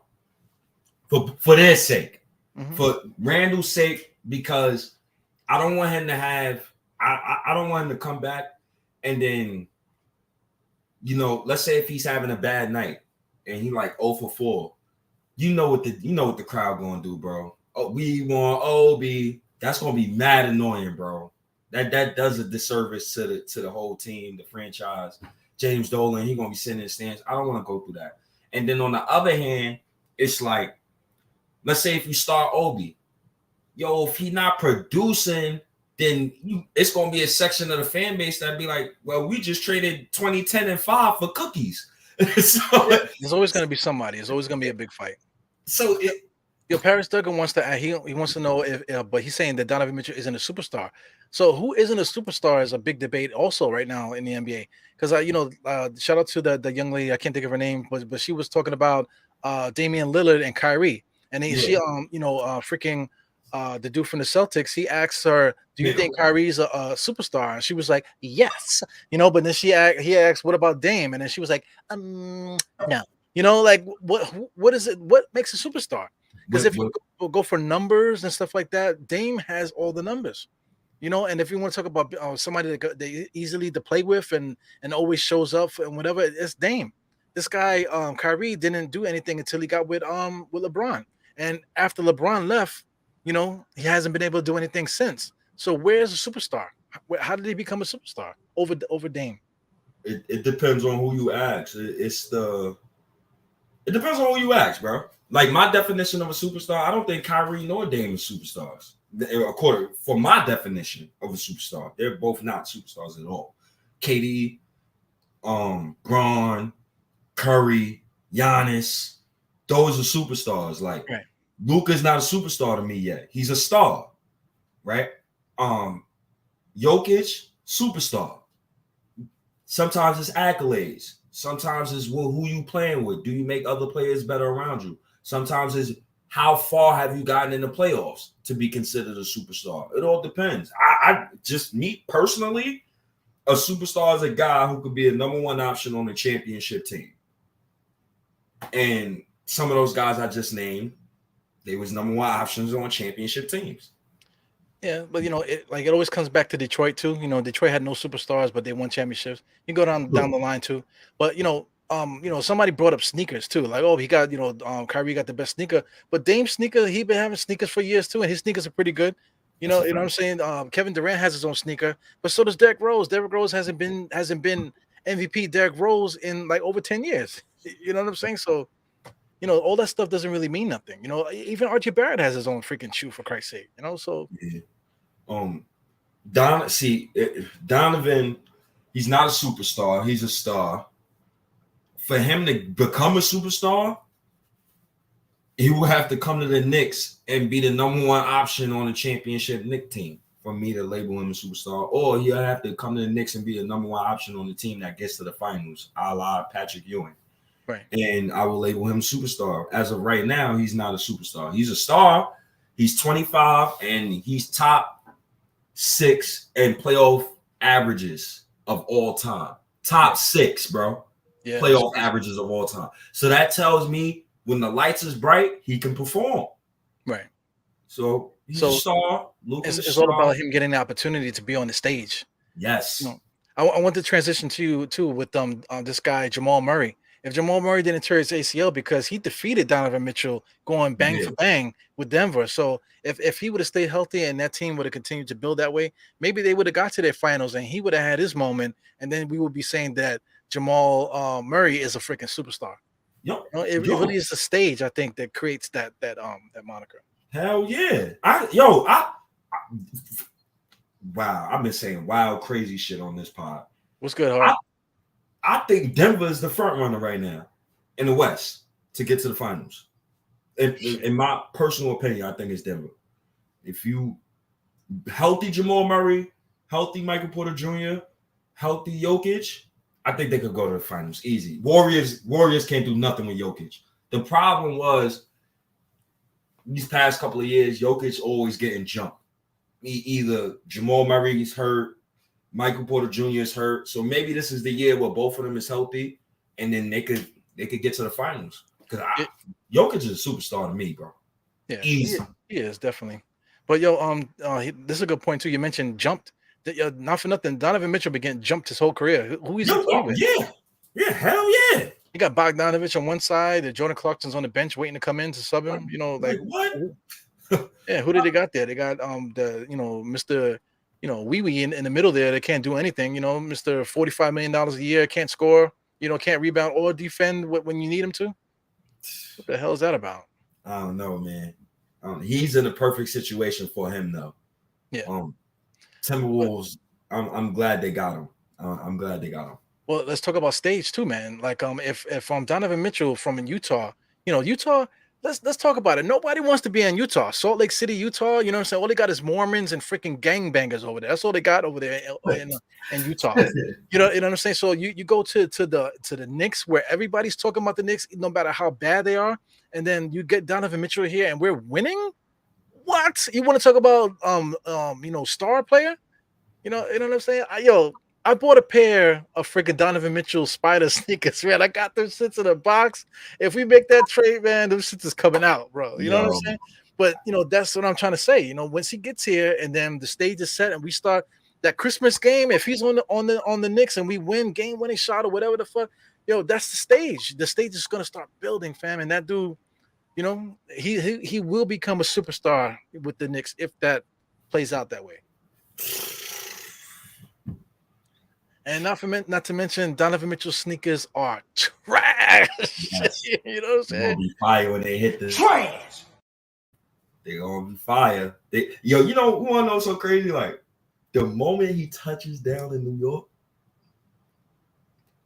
them for their sake, for Randall's sake, because I don't want him to have. I don't want him to come back and then, let's say if he's having a bad night and he like 0 for 4, you know what the crowd gonna do, bro. Oh, we want Obi. That's gonna be mad annoying, bro. That does a disservice to the whole team, the franchise. James Dolan, he gonna be sitting in the stands. I don't want to go through that. And then on the other hand, it's like, let's say if you start Obi, if he not producing, then it's gonna be a section of the fan base that'd be like, well, we just traded 2010 and 5 for cookies. So there's always gonna be somebody. It's always gonna be a big fight. So Paris Duggan wants to he wants to know if but he's saying that Donovan Mitchell isn't a superstar. So who isn't a superstar is a big debate also right now in the NBA. Because shout out to the young lady, I can't think of her name, but she was talking about Damian Lillard and Kyrie, and she freaking the dude from the Celtics, he asked her, "Do you think Kyrie's a superstar?" And she was like, "Yes," but then he asked, "What about Dame?" And then she was like, "No." Like what is it? What makes a superstar? Because if you go for numbers and stuff like that, Dame has all the numbers, And if you want to talk about somebody that easily to play with and always shows up and whatever, it's Dame. This guy, Kyrie, didn't do anything until he got with LeBron, and after LeBron left, he hasn't been able to do anything since. So where's a superstar? How did he become a superstar over Dame? It depends on who you ask. It depends on who you ask, bro. Like my definition of a superstar, I don't think Kyrie nor Dame is superstars. According for my definition of a superstar, they're both not superstars at all. KD, Braun, Curry, Giannis, those are superstars. Like right. Luka's not a superstar to me yet. He's a star, right? Jokic, superstar. Sometimes it's accolades. Sometimes it's who you playing with. Do you make other players better around you? Sometimes it's how far have you gotten in the playoffs to be considered a superstar? It all depends. I just, me personally, a superstar is a guy who could be a number 1 option on a championship team. And some of those guys I just named, they was number 1 options on championship teams. Yeah, but it always comes back to Detroit too. Detroit had no superstars, but they won championships. You go down the line too. But somebody brought up sneakers too. Like, he got Kyrie got the best sneaker, but Dame's sneaker, he been having sneakers for years too, and his sneakers are pretty good. You know what I'm saying? Kevin Durant has his own sneaker, but so does Derrick Rose. Derrick Rose hasn't been MVP Derrick Rose in like over 10 years. You know what I'm saying? So, all that stuff doesn't really mean nothing. Even RJ Barrett has his own freaking shoe, for Christ's sake. So yeah. Donovan, he's not a superstar. He's a star. For him to become a superstar, he will have to come to the Knicks and be the number 1 option on the championship Knicks team for me to label him a superstar. Or he'll have to come to the Knicks and be the number 1 option on the team that gets to the finals, a la Patrick Ewing. Right. And I will label him superstar. As of right now, he's not a superstar. He's a star. He's 25 and he's top 6 in playoff averages of all time. Top 6, bro. Yeah, playoff averages of all time. So that tells me when the lights is bright, he can perform. Right. So he's a star. It's all about him getting the opportunity to be on the stage. Yes. I want to transition to you too with this guy Jamal Murray. if Jamal Murray didn't tear his ACL because he defeated Donovan Mitchell going bang for bang with Denver. So if he would have stayed healthy and that team would have continued to build that way, maybe they would have got to their finals and he would have had his moment, and then we would be saying that Jamal Murray is a freaking superstar. It really is the stage, I think, that creates that moniker. Hell yeah. Wow, I've been saying wild, crazy shit on this pod. What's good, Hart? I think Denver is the front runner right now in the West to get to the finals. In my personal opinion, I think it's Denver. If you healthy Jamal Murray, healthy Michael Porter Jr., healthy Jokic, I think they could go to the finals easy. Warriors can't do nothing with Jokic. The problem was these past couple of years, Jokic always getting jumped. Either Jamal Murray is hurt, Michael Porter Jr. is hurt. So maybe this is the year where both of them is healthy, and then they could get to the finals. Because Jokic is a superstar to me, bro. Yeah, easy. He is definitely. But this is a good point too. You mentioned jumped. Not for nothing, Donovan Mitchell been getting jumped his whole career. Who is he playing with? Yeah, hell yeah. You got Bogdanovich on one side, and Jordan Clarkson's on the bench waiting to come in to sub him. What? Yeah, who did they got there? They got Mr. Wee Wee in the middle there. They can't do anything. Mr. $45 million a year, can't score. Can't rebound or defend when you need him to. What the hell is that about? I don't know, man. He's in a perfect situation for him though. Yeah. Timberwolves. I'm glad they got him. I'm glad they got him. Well, let's talk about stage too, man. Like if Donovan Mitchell from Utah, Utah. Let's talk about it. Nobody wants to be in Utah, Salt Lake City, Utah. You know what I'm saying? All they got is Mormons and freaking gangbangers over there. That's all they got over there in Utah. You know what I'm saying? So you go to the Knicks, where everybody's talking about the Knicks, no matter how bad they are, and then you get Donovan Mitchell here, and we're winning. What? You want to talk about star player? You know what I'm saying? I bought a pair of freaking Donovan Mitchell Spider sneakers, man. I got them shits in a box. If we make that trade, man, those shits is coming out, bro. You know what I'm saying? But that's what I'm trying to say. Once he gets here and then the stage is set and we start that Christmas game, if he's on the Knicks and we win game-winning shot or whatever the fuck, that's the stage. The stage is gonna start building, fam. And that dude, he will become a superstar with the Knicks if that plays out that way. And not to mention, Donovan Mitchell's sneakers are trash. Yes. You know what I'm saying? They're gonna be fire when they hit the trash. They're gonna be fire. You know who I know so crazy? Like the moment he touches down in New York,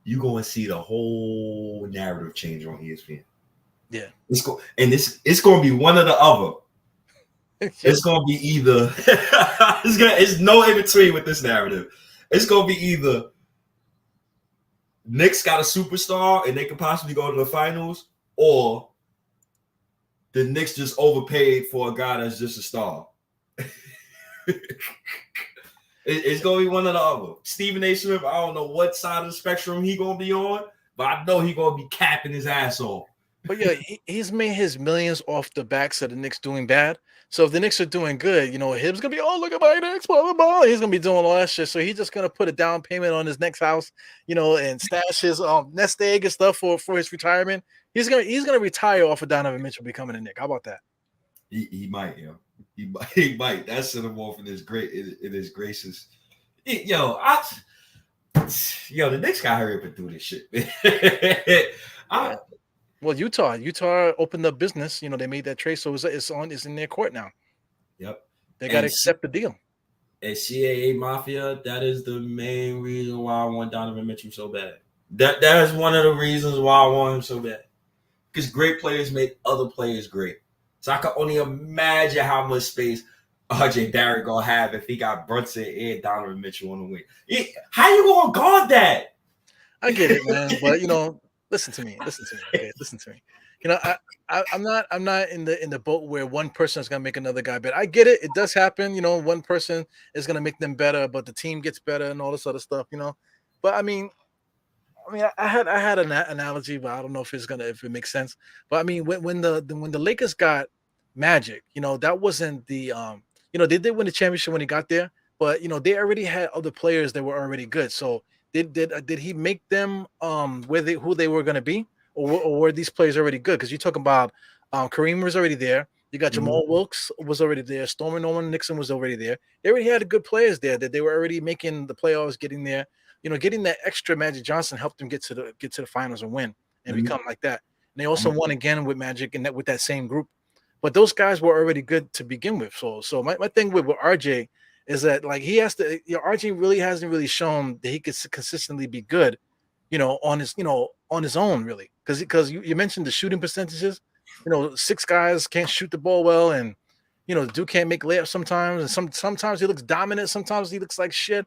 you're gonna see the whole narrative change on ESPN. Yeah, it's gonna be one or the other. It's gonna be either it's no in between with this narrative. It's gonna be either Knicks got a superstar and they could possibly go to the finals, or the Knicks just overpaid for a guy that's just a star. It's gonna be one or the other. Stephen A. Smith, I don't know what side of the spectrum he gonna be on, but I know he gonna be capping his ass off. But yeah, he's made his millions off the backs of the Knicks doing bad. So if the Knicks are doing good, him's gonna be, oh, look at my Knicks, blah blah blah. He's gonna be doing all that shit. So he's just gonna put a down payment on his next house, and stash his nest egg and stuff for his retirement. He's gonna retire off of Donovan Mitchell becoming a Knick. How about that? He might, He might. That sent him off in his graces. The Knicks gotta hurry up and do this shit. Well, Utah opened up business. They made that trade, so it's in their court now. Yep, they got to accept the deal. And CAA Mafia, that is the main reason why I want Donovan Mitchell so bad. That is one of the reasons why I want him so bad. Because great players make other players great. So I can only imagine how much space RJ Barrett gonna have if he got Brunson and Donovan Mitchell on the wing. How you gonna guard that? I get it, man, but listen to me. Okay, listen to me. I'm not in the boat where one person is gonna make another guy better. I get it. It does happen. One person is gonna make them better, but the team gets better and all this other stuff. But I mean, I had an analogy, but I don't know if it makes sense. But I mean, when the Lakers got Magic, that wasn't the they did win the championship when he got there, but they already had other players that were already good. So did he make them who they were going to be, or were these players already good? Because you talk about Kareem was already there. You got Jamal Wilkes was already there. Stormy Norman Nixon was already there. They already had good players there that they were already making the playoffs, getting there. Getting that extra Magic Johnson helped them get to the finals and win and become like that. And they also won again with Magic and with that same group. But those guys were already good to begin with. So my thing with RJ is that like he has to. RJ really hasn't really shown that he could consistently be good, on his own really. Because you mentioned the shooting percentages. 6 guys can't shoot the ball well, and the dude can't make layups sometimes, and sometimes he looks dominant, sometimes he looks like shit.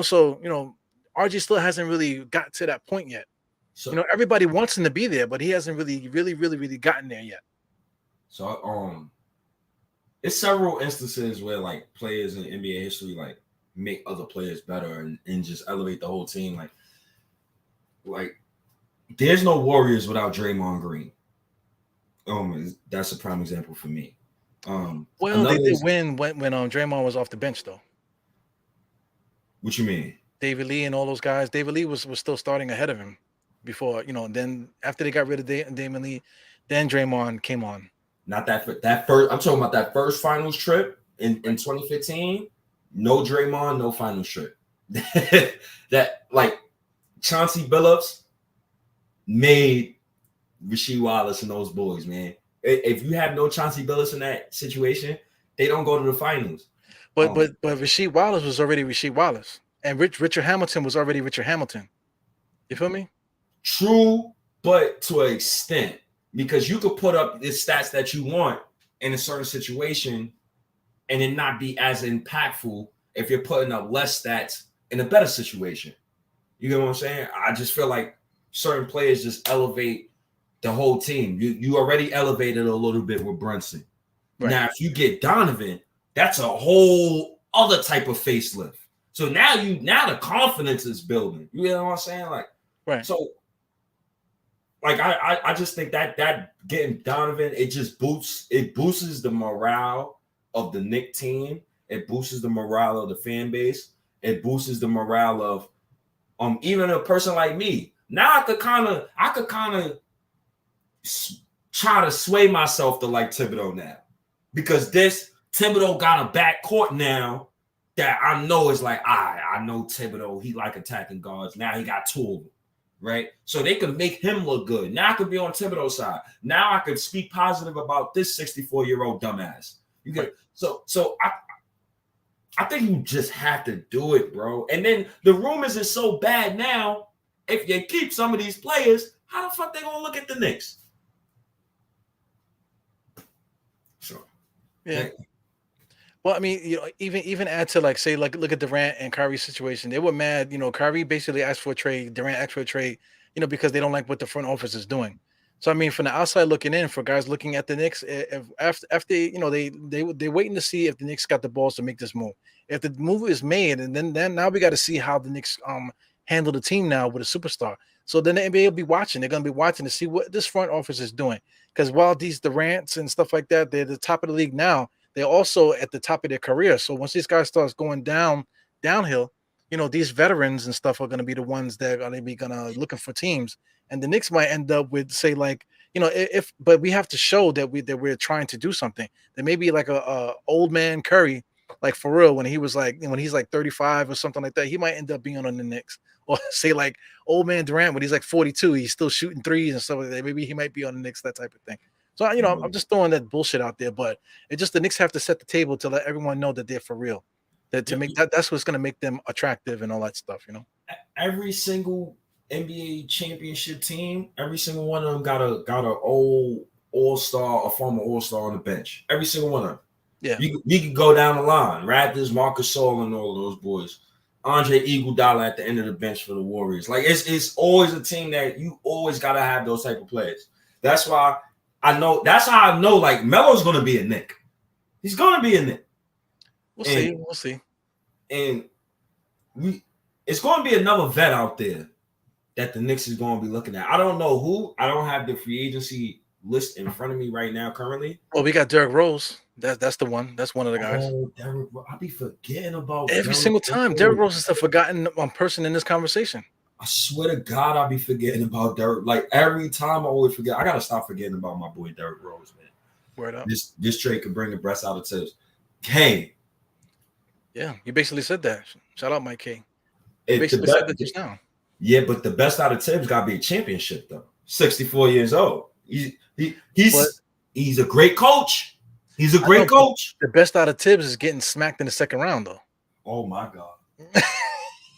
So RJ still hasn't really got to that point yet. So everybody wants him to be there, but he hasn't really gotten there yet. So it's several instances where like players in NBA history like make other players better and just elevate the whole team. Like there's no Warriors without Draymond Green. That's a prime example for me. Well, they did win when Draymond was off the bench, though. What you mean? David Lee and all those guys. David Lee was still starting ahead of him before, then after they got rid of David Lee, then Draymond came on. Not that first. I'm talking about that first finals trip in 2015. No Draymond, no finals trip. That like Chauncey Billups made Rasheed Wallace and those boys, man. If you have no Chauncey Billups in that situation, they don't go to the finals. But Rasheed Wallace was already Rasheed Wallace, and Richard Hamilton was already Richard Hamilton. You feel me? True, but to an extent, because you could put up the stats that you want in a certain situation, and it not be as impactful if you're putting up less stats in a better situation. You get what I'm saying? I just feel like certain players just elevate the whole team. You already elevated a little bit with Brunson. Right. Now, if you get Donovan, that's a whole other type of facelift. So now the confidence is building. You know what I'm saying? Like, right. So, like, I just think that getting Donovan, it boosts the morale of the Knicks team. It boosts the morale of the fan base. It boosts the morale of even a person like me. Now I could kind of try to sway myself to like Thibodeau now, because this Thibodeau got a backcourt now that I know is like, I know Thibodeau, he like attacking guards. Now he got 2 of them, right? So they could make him look good. Now I could be on Thibodeau's side. Now I could speak positive about this 64-year-old dumbass. You get so I think you just have to do it, bro. And then the rumors is so bad now. If you keep some of these players, how the fuck they gonna look at the Knicks? So, yeah. Well, I mean, even add to like say like look at Durant and Kyrie's situation. They were mad. Kyrie basically asked for a trade. Durant asked for a trade. Because they don't like what the front office is doing. So I mean, from the outside looking in, for guys looking at the Knicks, if after they waiting to see if the Knicks got the balls to make this move. If the move is made, and then now we got to see how the Knicks handle the team now with a superstar. So then the NBA will be watching. They're going to be watching to see what this front office is doing. Because while these Durants and stuff like that, they're the top of the league now, they're also at the top of their career. So once these guys starts going downhill, these veterans and stuff are going to be the ones that are going to looking for teams. And the Knicks might end up with, say, like, but we have to show that we're trying to do something. There may be like a old man Curry, like for real, when he's like 35 or something like that, he might end up being on the Knicks. Or say like old man Durant when he's like 42, he's still shooting threes and stuff like that. Maybe he might be on the Knicks, that type of thing. So I'm just throwing that bullshit out there, but it just the Knicks have to set the table to let everyone know that they're for real. That to make that's what's going to make them attractive and all that stuff. Every single NBA championship team, every single one of them got a old all-star, a former all-star on the bench. Every single one of them. Yeah, you can go down the line. Raptors, Marcus Gasol, and all of those boys. Andre Iguodala at the end of the bench for the Warriors. Like it's always a team that you always gotta have those type of players. That's why I know. That's how I know. Like Melo's gonna be a Knick. He's gonna be a Knick. We'll see. And it's gonna be another vet out there that the Knicks is gonna be looking at. I don't know who. I don't have the free agency list in front of me right now currently. Well, we got Derrick Rose. That's the one. That's one of the guys. Oh, Derrick, I be forgetting about every Derrick single time. Rose. Derrick Rose is the forgotten person in this conversation. I swear to God, I be forgetting about Derrick. Like every time I always forget. I gotta stop forgetting about my boy Derrick Rose, man. Word up. This trade could bring the breast out of Tibbs. Hey. Yeah, you basically said that. Shout out Mike K. You basically said that just now. Yeah, but the best out of Tibbs gotta be a championship though. 64 years old. He's a great coach. He's a great coach. The best out of Tibbs is getting smacked in the second round, though. Oh my God.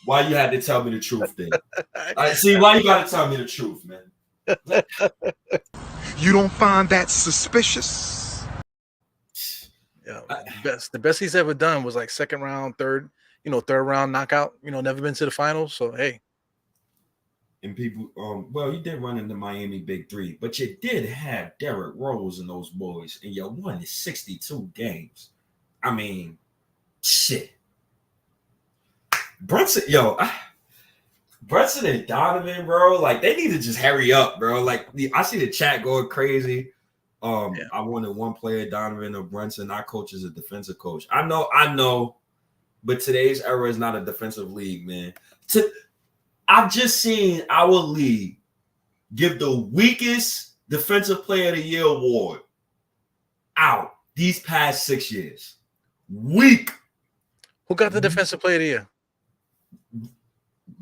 Why you had to tell me the truth then? I see why you gotta tell me the truth, man. You don't find that suspicious? Yeah, the best he's ever done was like second round, third round knockout. Never been to the finals. So hey. And people, well, you did run into Miami Big Three, but you did have Derrick Rose and those boys, and you won 62 games. I mean, shit. Brunson and Donovan, bro, like they need to just hurry up, bro. Like I see the chat going crazy. I wanted one player, Donovan or Brunson. Our coach is a defensive coach. I know, but today's era is not a defensive league, man. I've just seen our league give the weakest defensive player of the year award out these past 6 years. Weak. Who got the defensive player of the year?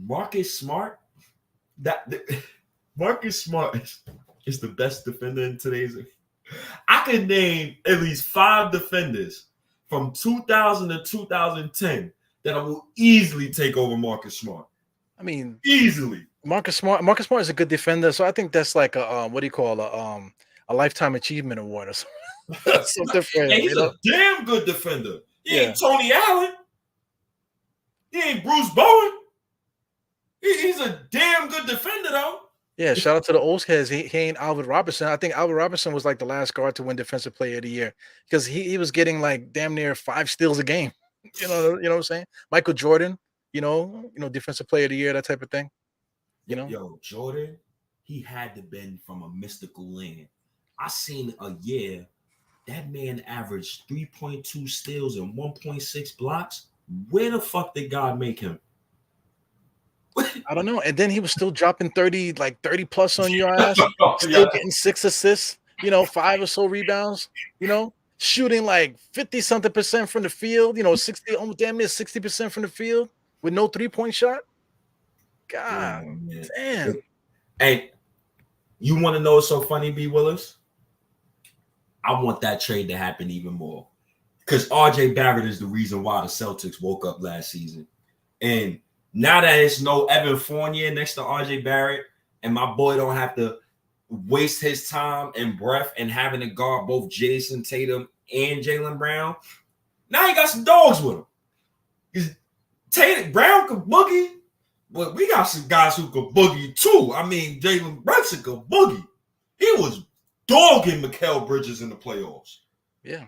Marcus Smart. Marcus Smart is the best defender in today's. I can name at least 5 defenders from 2000 to 2010 that I will easily take over Marcus Smart. I mean, easily. Marcus Smart is a good defender, so I think that's like a what do you call a lifetime achievement award or something. Something for him, yeah, he's a damn good defender. He ain't Tony Allen. He ain't Bruce Bowen. He's a damn good defender, though. Yeah, shout out to the old heads. He ain't Alvin Robertson. I think Alvin Robertson was like the last guard to win Defensive Player of the Year because he was getting like damn near 5 steals a game. You know what I'm saying? Michael Jordan. Defensive Player of the Year, that type of thing. Yo, Jordan, he had to been from a mystical land. I seen a year that man averaged 3.2 steals and 1.6 blocks. Where the fuck did God make him? I don't know. And then he was still dropping 30 plus on your ass, still getting 6 assists, 5 or so rebounds, shooting like 50-something% from the field, 60, almost damn near 60% from the field. With no 3-point shot? God damn. Hey, you want to know what's so funny, B. Willis? I want that trade to happen even more. Because RJ Barrett is the reason why the Celtics woke up last season. And now that it's no Evan Fournier next to RJ Barrett, and my boy don't have to waste his time and breath and having to guard both Jason Tatum and Jaylen Brown, now he got some dogs with him. Tatum Brown could boogie, but we got some guys who could boogie too. I mean, Jalen Brunson could boogie. He was dogging Mikal Bridges in the playoffs. Yeah.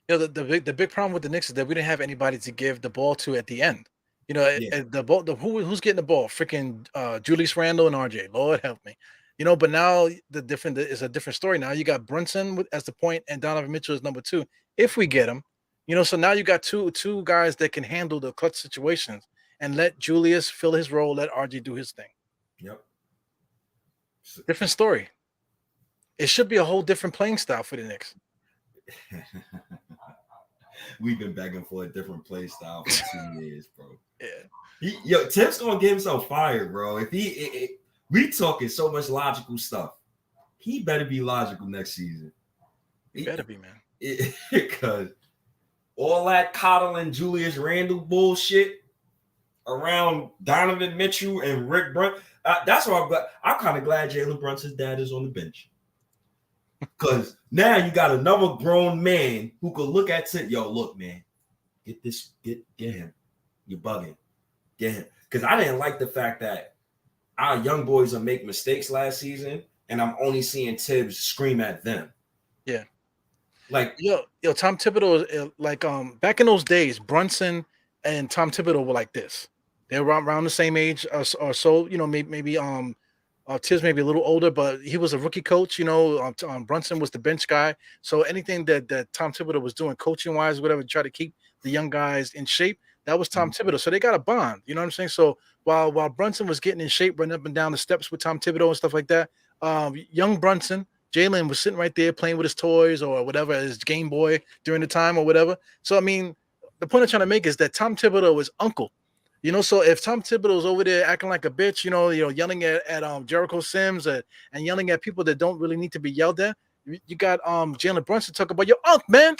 The big problem with the Knicks is that we didn't have anybody to give the ball to at the end. The ball. Who's getting the ball? Freaking Julius Randle and RJ. Lord help me. But now it's a different story. Now you got Brunson as the point and Donovan Mitchell as number 2. If we get him. So now you got two guys that can handle the clutch situations and let Julius fill his role, let RJ do his thing. Yep. Different story. It should be a whole different playing style for the Knicks. We've been begging for a different play style for 2 years, bro. Yeah. Tim's gonna get himself fired, bro. We talking so much logical stuff. He better be logical next season. He better be, man. Because all that coddling Julius Randle bullshit around Donovan Mitchell and Rick Brunson. That's why I'm kind of glad Jalen Brunson's dad is on the bench. Because now you got another grown man who could look at it. Yo, look, man, get him. You're bugging. Get him. Because I didn't like the fact that our young boys will make mistakes last season, and I'm only seeing Tibbs scream at them. Yeah. Like Tom Thibodeau, back in those days, Brunson and Tom Thibodeau were like this. They were around the same age or so, maybe Tibbs may be a little older, but he was a rookie coach. Brunson was the bench guy. So anything that Tom Thibodeau was doing, coaching wise, whatever, to try to keep the young guys in shape, that was Tom Thibodeau. So they got a bond. You know what I'm saying? So while Brunson was getting in shape, running up and down the steps with Tom Thibodeau and stuff like that, young Brunson, Jalen was sitting right there playing with his toys or whatever, his Game Boy during the time or whatever. So I mean, the point I'm trying to make is that Tom Thibodeau is uncle. So if Tom Thibodeau's over there acting like a bitch, yelling at Jericho Sims and yelling at people that don't really need to be yelled at, you got Jalen Brunson talk about your uncle, man.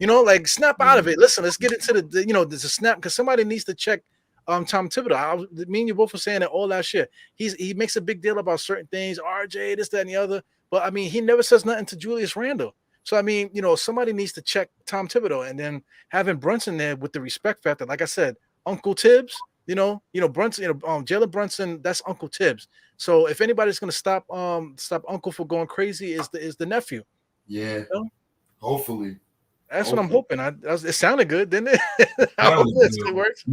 Like snap out of it. Listen, let's get into there's a snap because somebody needs to check Tom Thibodeau. Me and you both were saying that all last year. He makes a big deal about certain things, RJ, this, that, and the other. But I mean, he never says nothing to Julius Randle. So I mean, somebody needs to check Tom Thibodeau, and then having Brunson there with the respect factor, like I said. Uncle Tibbs, Brunson, Jalen Brunson, that's Uncle Tibbs. So if anybody's gonna stop Uncle from going crazy, is the nephew. Yeah. Hopefully. That's what I'm hoping. It sounded good, didn't it? I hope it works.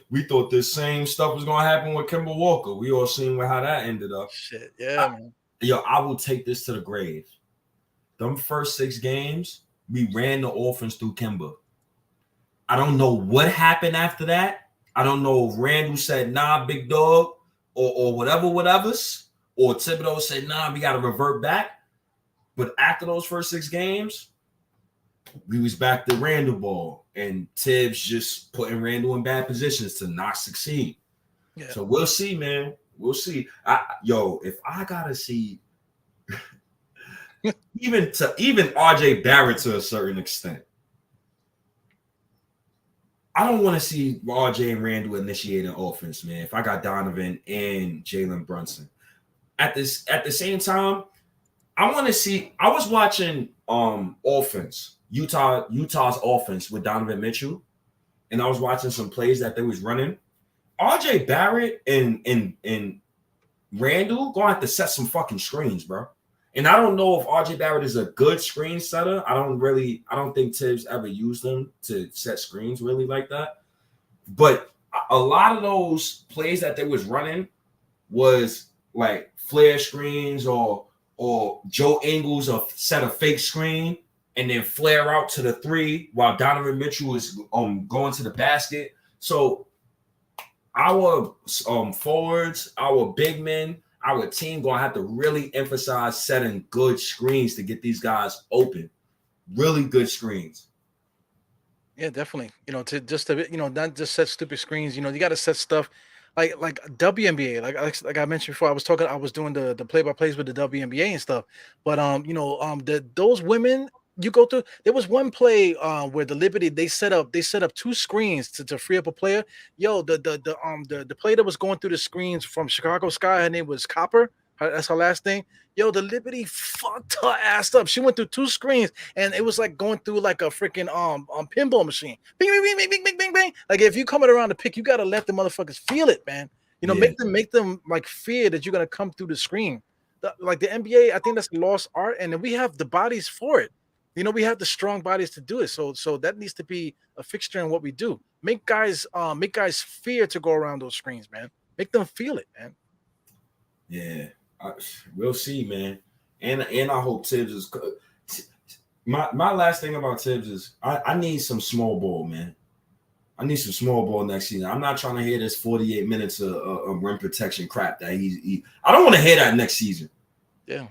We thought the same stuff was gonna happen with Kemba Walker. We all seen how that ended up. Shit, yeah, man. I will take this to the grave. Them first 6 games, we ran the offense through Kemba. I don't know what happened after that. I don't know if Randall said, nah, big dog, or whatever's, or Thibodeau said, nah, we got to revert back. But after those first 6 games, we was back to Randall ball, and Tibbs just putting Randall in bad positions to not succeed. Yeah. So we'll see, man. We'll see. If I got to see even RJ Barrett to a certain extent, I don't want to see RJ and Randall initiating offense, man. If I got Donovan and Jalen Brunson. At the same time, I want to see. I was watching offense, Utah's offense with Donovan Mitchell, and I was watching some plays that they was running. RJ Barrett and Randall gonna have to set some fucking screens, bro. And I don't know if RJ Barrett is a good screen setter. I don't think Tibbs ever used them to set screens really like that. But a lot of those plays that they was running was like flare screens or Joe Ingles set a fake screen and then flare out to the 3 while Donovan Mitchell is going to the basket. So our forwards, our big men, our team gonna have to really emphasize setting good screens to get these guys open. Really good screens. Yeah, definitely. Not just set stupid screens. You got to set stuff like WNBA. Like I mentioned before, I was doing the play-by-plays with the WNBA and stuff. But those women you go through. There was one play where the Liberty they set up 2 screens to free up a player. Yo, the player that was going through the screens from Chicago Sky, her name was Copper. That's her last name. Yo, the Liberty fucked her ass up. She went through 2 screens, and it was like going through like a freaking pinball machine. Bing, bing, bing, bing, bing, bing, bing, bing. Like if you coming around to pick, you gotta let the motherfuckers feel it, man. Make them like fear that you're gonna come through the screen. Like the NBA, I think that's lost art, and we have the bodies for it. We have the strong bodies to do it. So that needs to be a fixture in what we do. Make guys fear to go around those screens, man. Make them feel it, man. Yeah, we'll see, man. And I hope Tibbs is. My last thing about Tibbs is I need some small ball, man. I need some small ball next season. I'm not trying to hear this 48 minutes of rim protection crap that he I don't want to hear that next season. Yeah,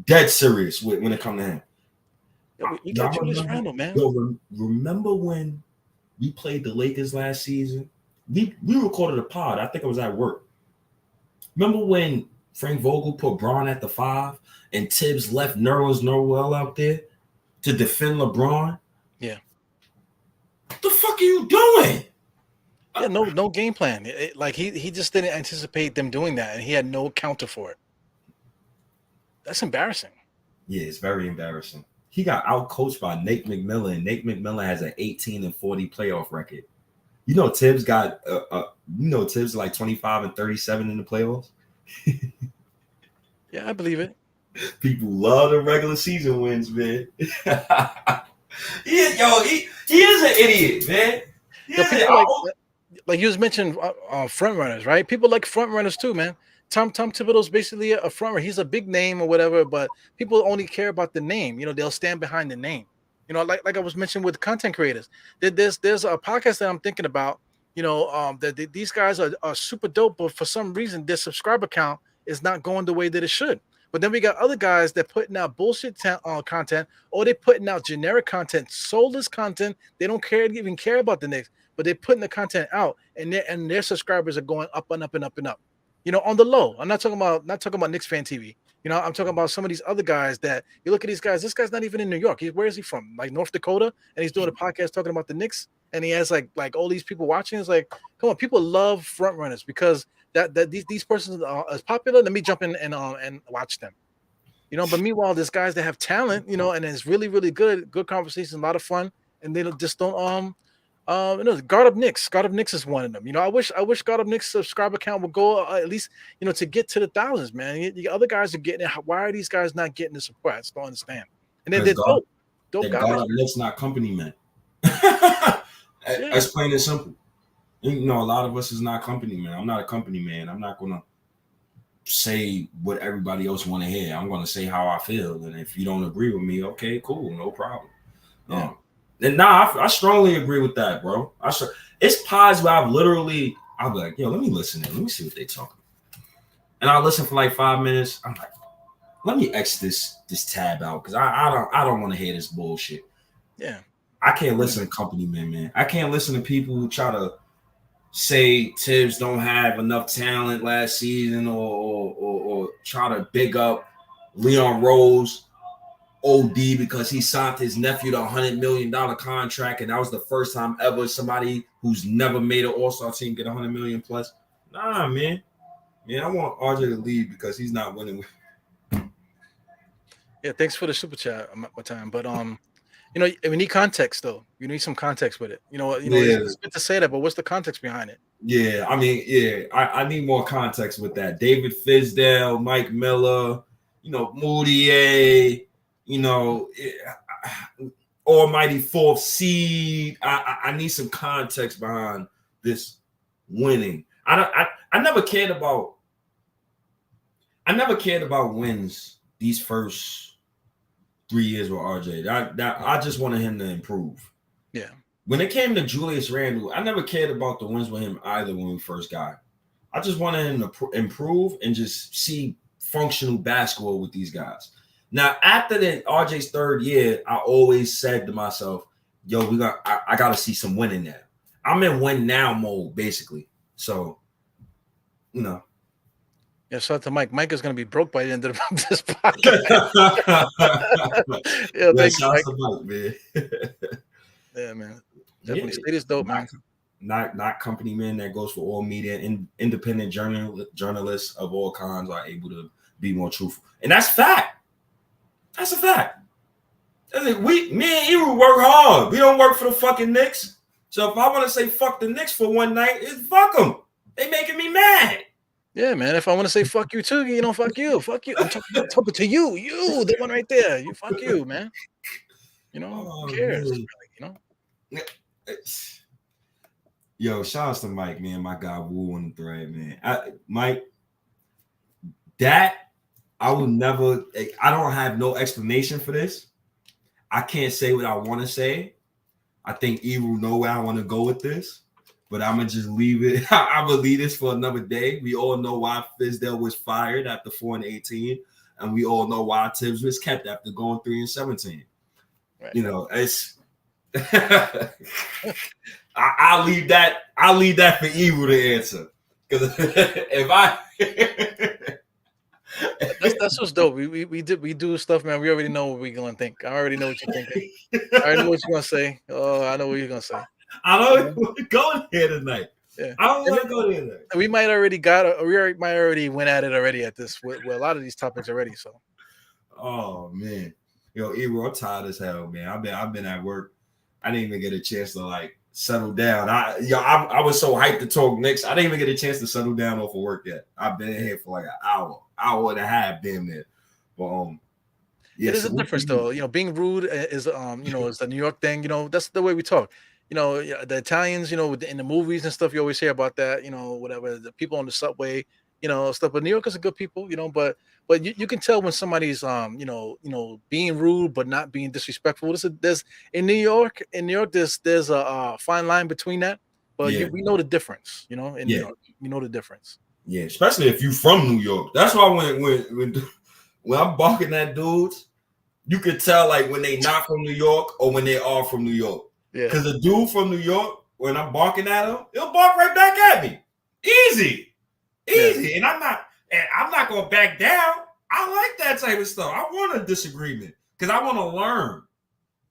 dead serious when it comes to him. You got Julius Randle, man. Remember when we played the Lakers last season? We recorded a pod. I think I was at work. Remember when Frank Vogel put Braun at the 5 and Tibbs left Nerlens Noel out there to defend LeBron? Yeah. What the fuck are you doing? Yeah, no game plan. He just didn't anticipate them doing that, and he had no counter for it. That's embarrassing. Yeah, it's very embarrassing. He got outcoached by Nate McMillan. Nate McMillan has an 18-40 playoff record. Tibbs got Tibbs like 25-37 in the playoffs. Yeah, I believe it. People love the regular season wins, man. He is an idiot, man. Like you just mentioned front runners, right? People like front runners too, man. Tom Thibodeau's basically a front runner. He's a big name or whatever, but people only care about the name. They'll stand behind the name. Like I was mentioning with content creators. There's a podcast that I'm thinking about. That these guys are super dope, but for some reason their subscriber count is not going the way that it should. But then we got other guys that putting out bullshit content, or they putting out generic content, soulless content. They don't even care about the Knicks, but they're putting the content out, and their subscribers are going up and up and up and up. On the low. I'm not talking about Knicks fan TV. I'm talking about some of these other guys that you look at these guys. This guy's not even in New York. Where is he from? Like North Dakota, and he's doing a podcast talking about the Knicks, and he has like all these people watching. It's like, come on, people love front runners because that these persons are as popular. Let me jump in and watch them. But meanwhile, there's guys that have talent, and it's really, really good conversation, a lot of fun, and they just don't Guard Up Knicks. Guard Up Knicks is one of them. I wish Guard Up Knicks subscriber count would go at least, to get to the thousands, man. The other guys are getting it. Why are these guys not getting the support? I just don't understand. And they're dope guys. Guard Up Knicks not company men. That's plain and simple. A lot of us is not company man. I'm not a company man. I'm not gonna say what everybody else want to hear. I'm gonna say how I feel, and if you don't agree with me, okay, cool, no problem. Yeah. And I strongly agree with that, bro. It's pods where I'll be like, yo, let me listen in. Let me see what they talking about. And I'll listen for like 5 minutes. I'm like, let me X this tab out because I don't want to hear this bullshit. Yeah. I can't listen to company men, man. I can't listen to people who try to say Tibbs don't have enough talent last season or try to big up Leon Rose OD because he signed his nephew to $100 million contract, and that was the first time ever somebody who's never made an All-Star team get $100 million plus. Nah, man. I want RJ to leave because he's not winning. Yeah, thanks for the super chat, my time. But we need context though. You need some context with it. It's good to say that, but what's the context behind it? Yeah, I need more context with that. David Fisdale, Mike Miller, Moutier. Almighty fourth seed. I need some context behind this winning. I never cared about wins these first 3 years with RJ. I just wanted him to improve. Yeah. When it came to Julius Randle, I never cared about the wins with him either when we first got him. I just wanted him to improve and just see functional basketball with these guys. Now, after the RJ's third year, I always said to myself, yo, I got to see some winning now. I'm in win now mode, basically. So, Yeah, shout out to Mike. Mike is going to be broke by the end of this podcast. Thanks, shout Mike. out to Mike, man. Yeah, man. Definitely. State is dope, man. Not company men that goes for all media. Independent journalists of all kinds are able to be more truthful. And that's fact. That's a fact. Me and Eru work hard. We don't work for the fucking Knicks. So if I want to say fuck the Knicks for one night, it's fuck them. They making me mad. Yeah, man. If I want to say fuck you too, fuck you. Fuck you. I'm talking to you. You, the one right there. You fuck you, man. Who cares? Man. Yo, shout out to Mike, man. My guy Woo on the thread, man. Mike, that I will never. I don't have no explanation for this. I can't say what I want to say. I think Eru know where I want to go with this, but I'm gonna just leave it. I'm gonna leave this for another day. We all know why Fisdale was fired after 4-18, and we all know why Tibbs was kept after going 3-17. Right. It's. I'll leave that. I'll leave that for Eru to answer. Because if I. That's what's dope. We do stuff, man. We already know what we're gonna think. I already know what you're thinking. I already know what you're gonna say. Oh, I know what you're gonna say. I know we're going here tonight. Yeah. I don't want to go there tonight. We might already went at it already at this with a lot of these topics already. So. Oh man, Eru, I'm tired as hell, man. I've been at work. I didn't even get a chance to settle down. I was so hyped to talk Knicks. I didn't even get a chance to settle down off of work yet. I've been in here for an hour and a half, damn near. But yeah, there's a difference though. Being rude is is the New York thing. That's the way we talk. The Italians, in the movies and stuff, you always hear about that. Whatever, the people on the subway, stuff. But New Yorkers are good people, but you can tell when somebody's being rude but not being disrespectful. There's in New York, there's a fine line between that. But we know the difference, in New York. You know the difference. Yeah, especially if you from New York. That's why when I'm barking at dudes, you could tell like when they not from New York or when they are from New York. Yeah. Because a dude from New York, when I'm barking at him, he'll bark right back at me. Easy. Yeah. And I'm not gonna back down. I like that type of stuff. I want a disagreement because I want to learn.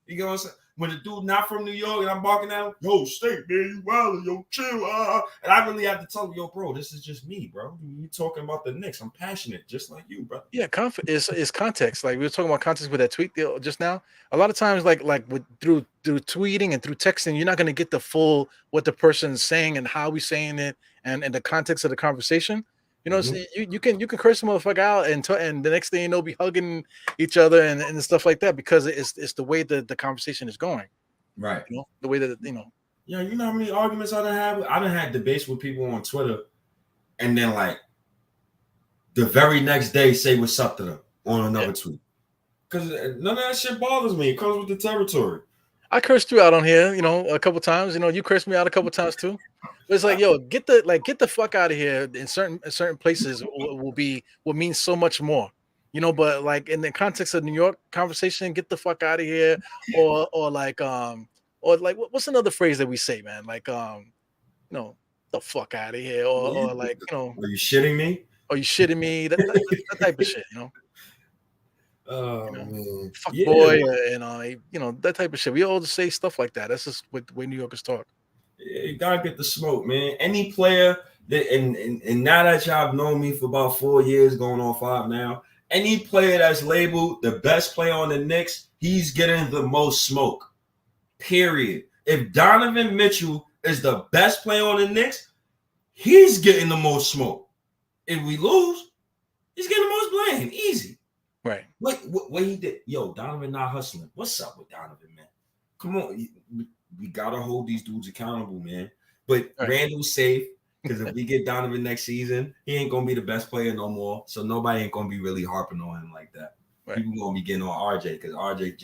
You know what I'm saying? When the dude not from New York and I'm barking at him, yo, stink, man, you wild, yo, chill. And I really have to tell him, yo, bro, this is just me, bro. You talking about the Knicks. I'm passionate, just like you, bro. Yeah, is context. Like we were talking about context with that tweet just now. A lot of times, like through tweeting and through texting, you're not going to get the full what the person's saying and how we're saying it and the context of the conversation. So you can curse a motherfucker out and the next thing you know, be hugging each other and stuff like that because it's the way that the conversation is going. Right. The way that Yeah, you know how many arguments I done had? I done had debates with people on Twitter, and then like the very next day say what's up to them on another tweet. Because none of that shit bothers me. It comes with the territory. I cursed you out on here, a couple times. You cursed me out a couple times too. But it's like, yo, get the fuck out of here. In certain places will mean so much more, But like in the context of New York conversation, get the fuck out of here, or like what's another phrase that we say, man? Like the fuck out of here, or like are you shitting me? Are you shitting me? That type of shit, Oh man, fuck boy, and that type of shit. We all just say stuff like that. That's just what the way New Yorkers talk. Yeah, you gotta get the smoke, man. Any player that and now that y'all have known me for about 4 years, going on 5 now. Any player that's labeled the best player on the Knicks, he's getting the most smoke. Period. If Donovan Mitchell is the best player on the Knicks, he's getting the most smoke. If we lose, he's getting the most blame. Easy. Right. What he did. Yo, Donovan not hustling. What's up with Donovan, man? Come on. We gotta hold these dudes accountable, man. But right. Randall's safe because if we get Donovan next season, he ain't gonna be the best player no more. So nobody ain't gonna be really harping on him like that. Right. People gonna be getting on RJ because RJ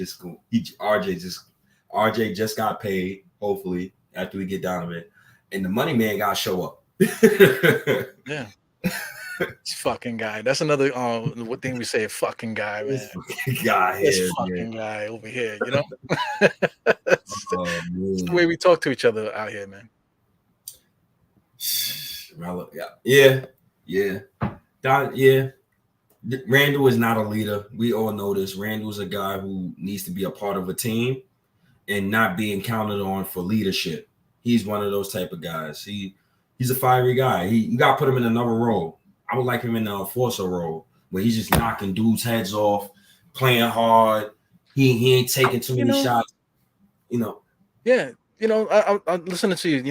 just got paid, hopefully, after we get Donovan. And the money man gotta show up. Yeah. This fucking guy. That's another what thing we say, fucking guy, man. This fucking guy over here, That's the way we talk to each other out here, man. Yeah. Randall is not a leader. We all know this. Randall's a guy who needs to be a part of a team and not being counted on for leadership. He's one of those type of guys. He's a fiery guy. You got to put him in another role. I would like him in the enforcer role where he's just knocking dudes' heads off, playing hard. He ain't taking too many shots. Yeah, I'm listening to you.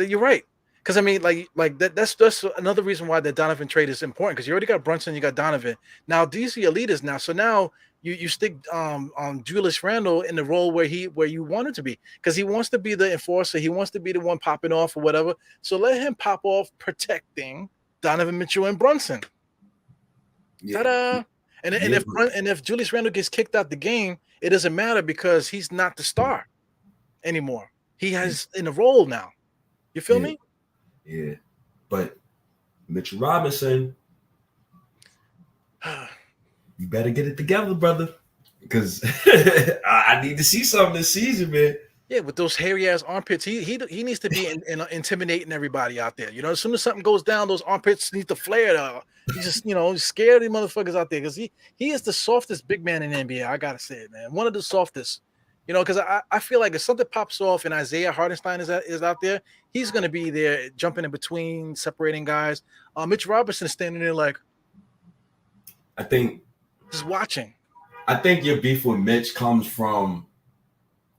You're right. Because I mean, like that's another reason why the Donovan trade is important. Because you already got Brunson, you got Donovan. Now these are your leaders now. So now you stick Julius Randle in the role where you want him to be. Because he wants to be the enforcer. He wants to be the one popping off or whatever. So let him pop off protecting Donovan Mitchell and Brunson. Yeah. Ta-da! And if Julius Randle gets kicked out the game, it doesn't matter because he's not the star anymore. He has in a role now. You feel me? Yeah. But Mitchell Robinson, you better get it together, brother. Because I need to see something this season, man. Yeah, with those hairy ass armpits, he needs to be intimidating everybody out there. As soon as something goes down, those armpits need to flare. He's just scare the motherfuckers out there because he is the softest big man in the NBA. I gotta say it, man. One of the softest. Because I feel like if something pops off and Isaiah Hartenstein is out there, he's gonna be there jumping in between, separating guys. Mitch Robinson is standing there like, I think just watching. I think your beef with Mitch comes from,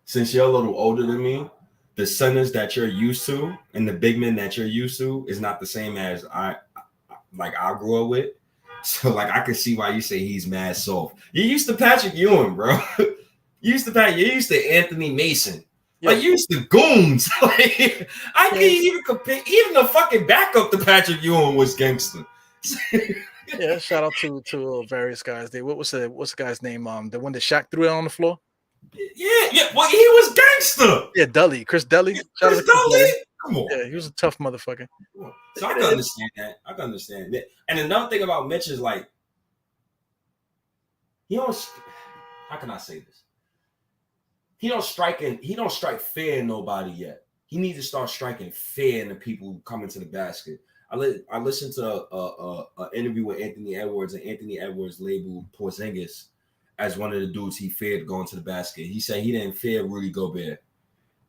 since you're a little older than me, the centers that you're used to and the big men that you're used to is not the same as I grew up with. So I can see why you say he's mad soft. You used to Patrick Ewing, bro. You used to Anthony Mason. Yeah. You used to goons. I can't even compare. Even the fucking backup to Patrick Ewing was gangster. Yeah, shout out to various guys. What's the guy's name? The one that Shaq threw it on the floor. Yeah. Well, he was gangster. Yeah, Dudley, Chris Dudley. Shout out to Chris Dudley. Come on. Yeah, he was a tough motherfucker. So I can understand that. I can understand that. And another thing about Mitch is like, he don't. How can I say this? He don't strike fear in nobody yet. He needs to start striking fear in the people who come into the basket. I listened to a interview with Anthony Edwards, and Anthony Edwards labeled Porzingis as one of the dudes he feared going to the basket. He said he didn't fear Rudy Gobert,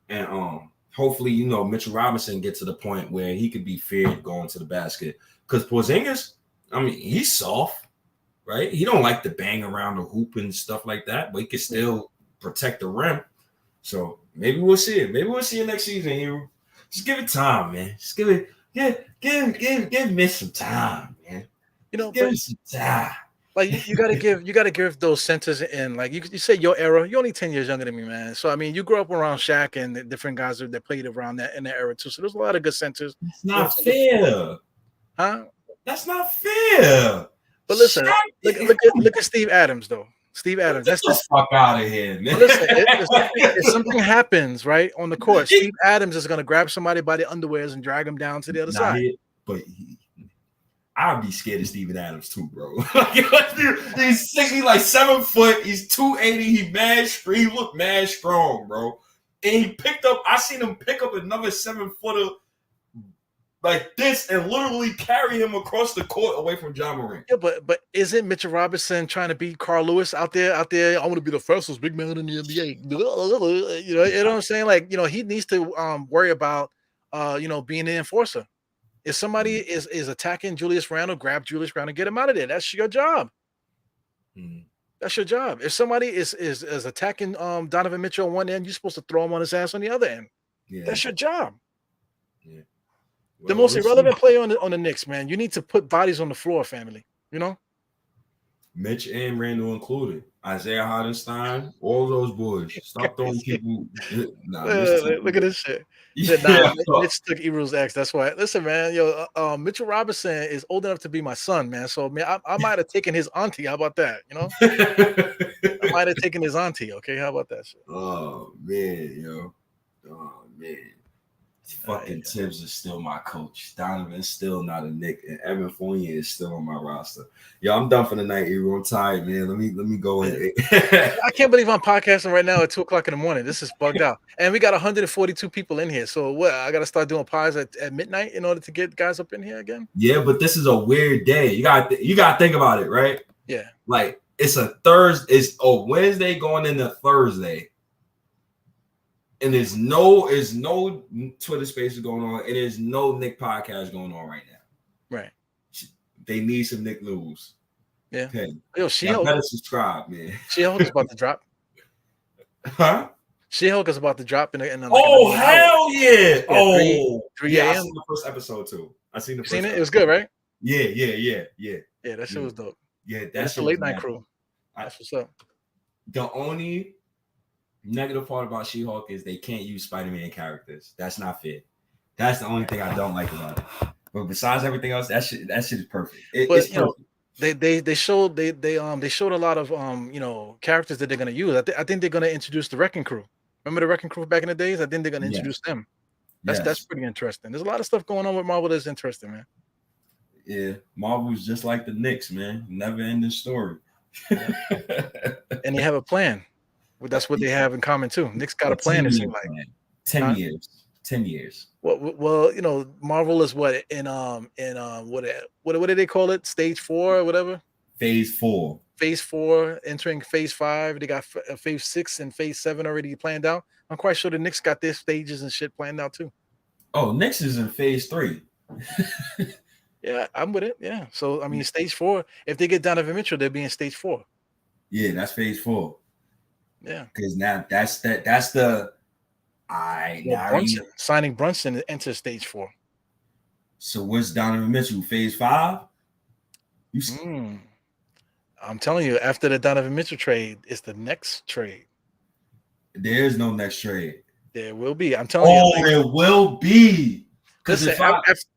and hopefully, Mitchell Robinson gets to the point where he could be feared going to the basket. Because Porzingis, I mean, he's soft, right? He don't like to bang around the hoop and stuff like that, but he can still protect the rim. So maybe we'll see it. Maybe we'll see it next season, Hero. Just give it time, man. Just give Mitch some time, man. Give him some time. Like you gotta give those centers in, like you say your era. You're only 10 years younger than me, man. So I mean, you grew up around Shaq and the different guys that played around that in that era too. So there's a lot of good centers. It's not fair, huh? That's not fair. But listen, look at Steve Adams though. Steve Adams. Get the fuck out of here, man. Listen, if something happens right on the court, Steve Adams is gonna grab somebody by the underwears and drag him down to the other side. I'd be scared of Steven Adams too, bro. He's 60, like 7 foot. He's 280. He looked mad strong, bro. And I seen him pick up another 7-footer like this and literally carry him across the court away from John Morant. Yeah, but isn't Mitchell Robinson trying to beat Carl Lewis out there? I want to be the fastest big man in the NBA. You know what I'm saying? Like, he needs to worry about being an enforcer. If somebody is attacking Julius Randle, grab Julius Randle, get him out of there. That's your job. That's your job. If somebody is attacking Donovan Mitchell on one end, you're supposed to throw him on his ass on the other end. Yeah. That's your job. Yeah. Well, the most irrelevant player on the Knicks, man. You need to put bodies on the floor, family. Mitch and Randall included. Isaiah Hardenstein, all those boys. Stop throwing people. Look at this shit. He said, Mitch took Ebro's ex. That's why. Listen, man, Mitchell Robinson is old enough to be my son, man. So, man, I might have taken his auntie. How about that? I might have taken his auntie. Okay, how about that shit? Oh man, Oh man. Fucking Tibbs is still my coach. Donovan's still not a Knick, and Evan Fournier is still on my roster. Yo, I'm done for the night, Ebro. I'm tired, man. Let me go in. I can't believe I'm podcasting right now at 2:00 in the morning. This is bugged out, and we got 142 people in here. So what? I got to start doing pods at midnight in order to get guys up in here again. Yeah, but this is a weird day. You got to think about it, right? Yeah. Like it's a Thursday. It's a Wednesday going into Thursday. And there's no Twitter Spaces going on, and there's no Knick podcast going on right now. Right. They need some Knick news. Yeah. Okay. Yo, She-Hulk better subscribe, man. She-Hulk is about to drop. Huh? She-Hulk is about to drop in hell yeah! Three yeah, a.m. I seen the first episode too. Seen it? It was good, right? Yeah. Yeah, that shit was dope. Yeah, that's the late night crew. That's what's up. The only negative part about She-Hulk is they can't use Spider-Man characters. That's not fair. That's the only thing I don't like about it. But besides everything else, that shit is perfect. It's perfect. They showed a lot of characters that they're gonna use. I think they're gonna introduce the Wrecking Crew. Remember the Wrecking Crew back in the days? I think they're gonna introduce them. That's pretty interesting. There's a lot of stuff going on with Marvel that's interesting, man. Yeah, Marvel's just like the Knicks, man. Never ending story. And they have a plan. That's what they have in common too. Knicks got a plan. It seems like 10 years. 10 years. Well, Marvel is what what did they call it? Stage 4 or whatever. Phase 4. Phase 4 entering Phase 5. They got Phase 6 and Phase 7 already planned out. I'm quite sure the Knicks got their stages and shit planned out too. Oh, Knicks is in Phase 3. Yeah, I'm with it. Yeah. So I mean, Stage 4. If they get Donovan Mitchell, they'll be in Stage 4. Yeah, that's Phase 4. Yeah, because now that's the signing Brunson enter Stage 4. So what's Donovan Mitchell, Phase 5? I'm telling you, after the Donovan Mitchell trade, it's the next trade. There is no next trade. There will be. I'm telling you. There will be. Because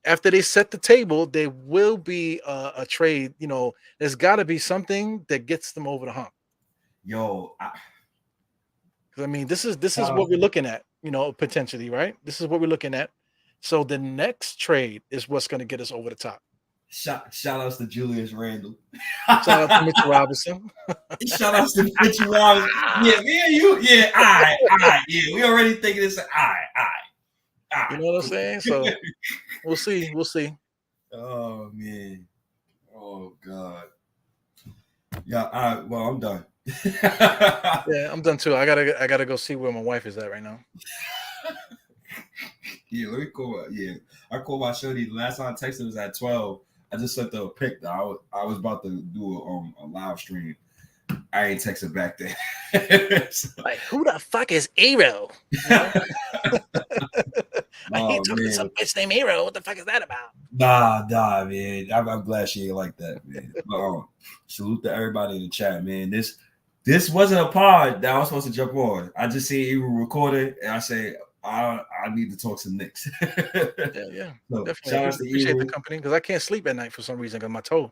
after they set the table, there will be a trade. You know, there's got to be something that gets them over the hump. Yo, Because I mean, this is what we're looking at. You know, potentially, right? This is what we're looking at. So the next trade is what's going to get us over the top. Shout outs to Julius Randle. Shout out to Mitchell Robinson. Shout outs to Mitchell Robinson. Yeah, me and you. Yeah, all right. Yeah, we already thinking this. All right. You know what I'm saying? So we'll see. Oh man. Oh God. Yeah. All right. Well, I'm done. Yeah, I'm done too. I gotta go see where my wife is at right now. Yeah, let me call. Yeah, I called my shorty. The last time I texted was at 12. I just sent her a pic that I was about to do a live stream. I ain't texted back then. So, like, who the fuck is Aero? You know? I ain't talking to some bitch named Aero. What the fuck is that about? Nah, man. I'm glad she ain't like that, man. But salute to everybody in the chat, man. This wasn't a pod that I was supposed to jump on. I just see you recorded, and I say I need to talk some Knicks. Yeah, so, definitely. I appreciate the company because I can't sleep at night for some reason because my toe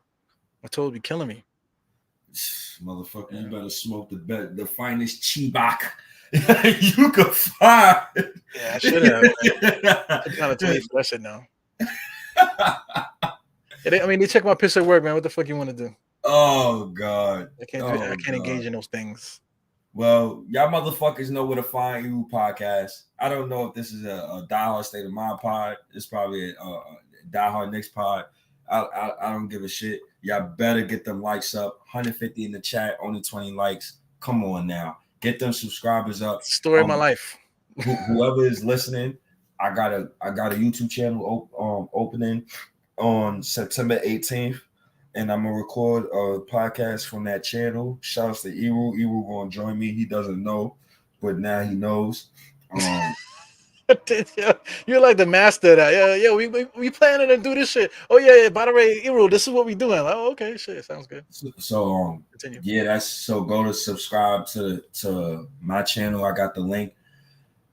be killing me. Motherfucker, You better smoke the finest Chibak you could find. Yeah, I should have. I'm kind of too late for that shit now. I mean, they check my piss at work, man. What the fuck you want to do? Oh God, I can't engage in those things. Well, y'all motherfuckers know where to find you podcast. I don't know if this is a Die Hard State of Mind pod. It's probably a Die Hard Knicks pod. I don't give a shit. Y'all better get them likes up. 150 in the chat, only 20 likes. Come on now. Get them subscribers up. Story of my life. Whoever is listening, I got a YouTube channel opening on September 18th. And I'm gonna record a podcast from that channel. Shouts to Eru. Eru gonna join me. He doesn't know, but now he knows. You're like the master of that. Yeah. We planning to do this shit. Oh yeah. By the way, Eru, this is what we doing. Like, oh, okay, shit, sounds good. So continue. Yeah, that's so. Go to subscribe to my channel. I got the link.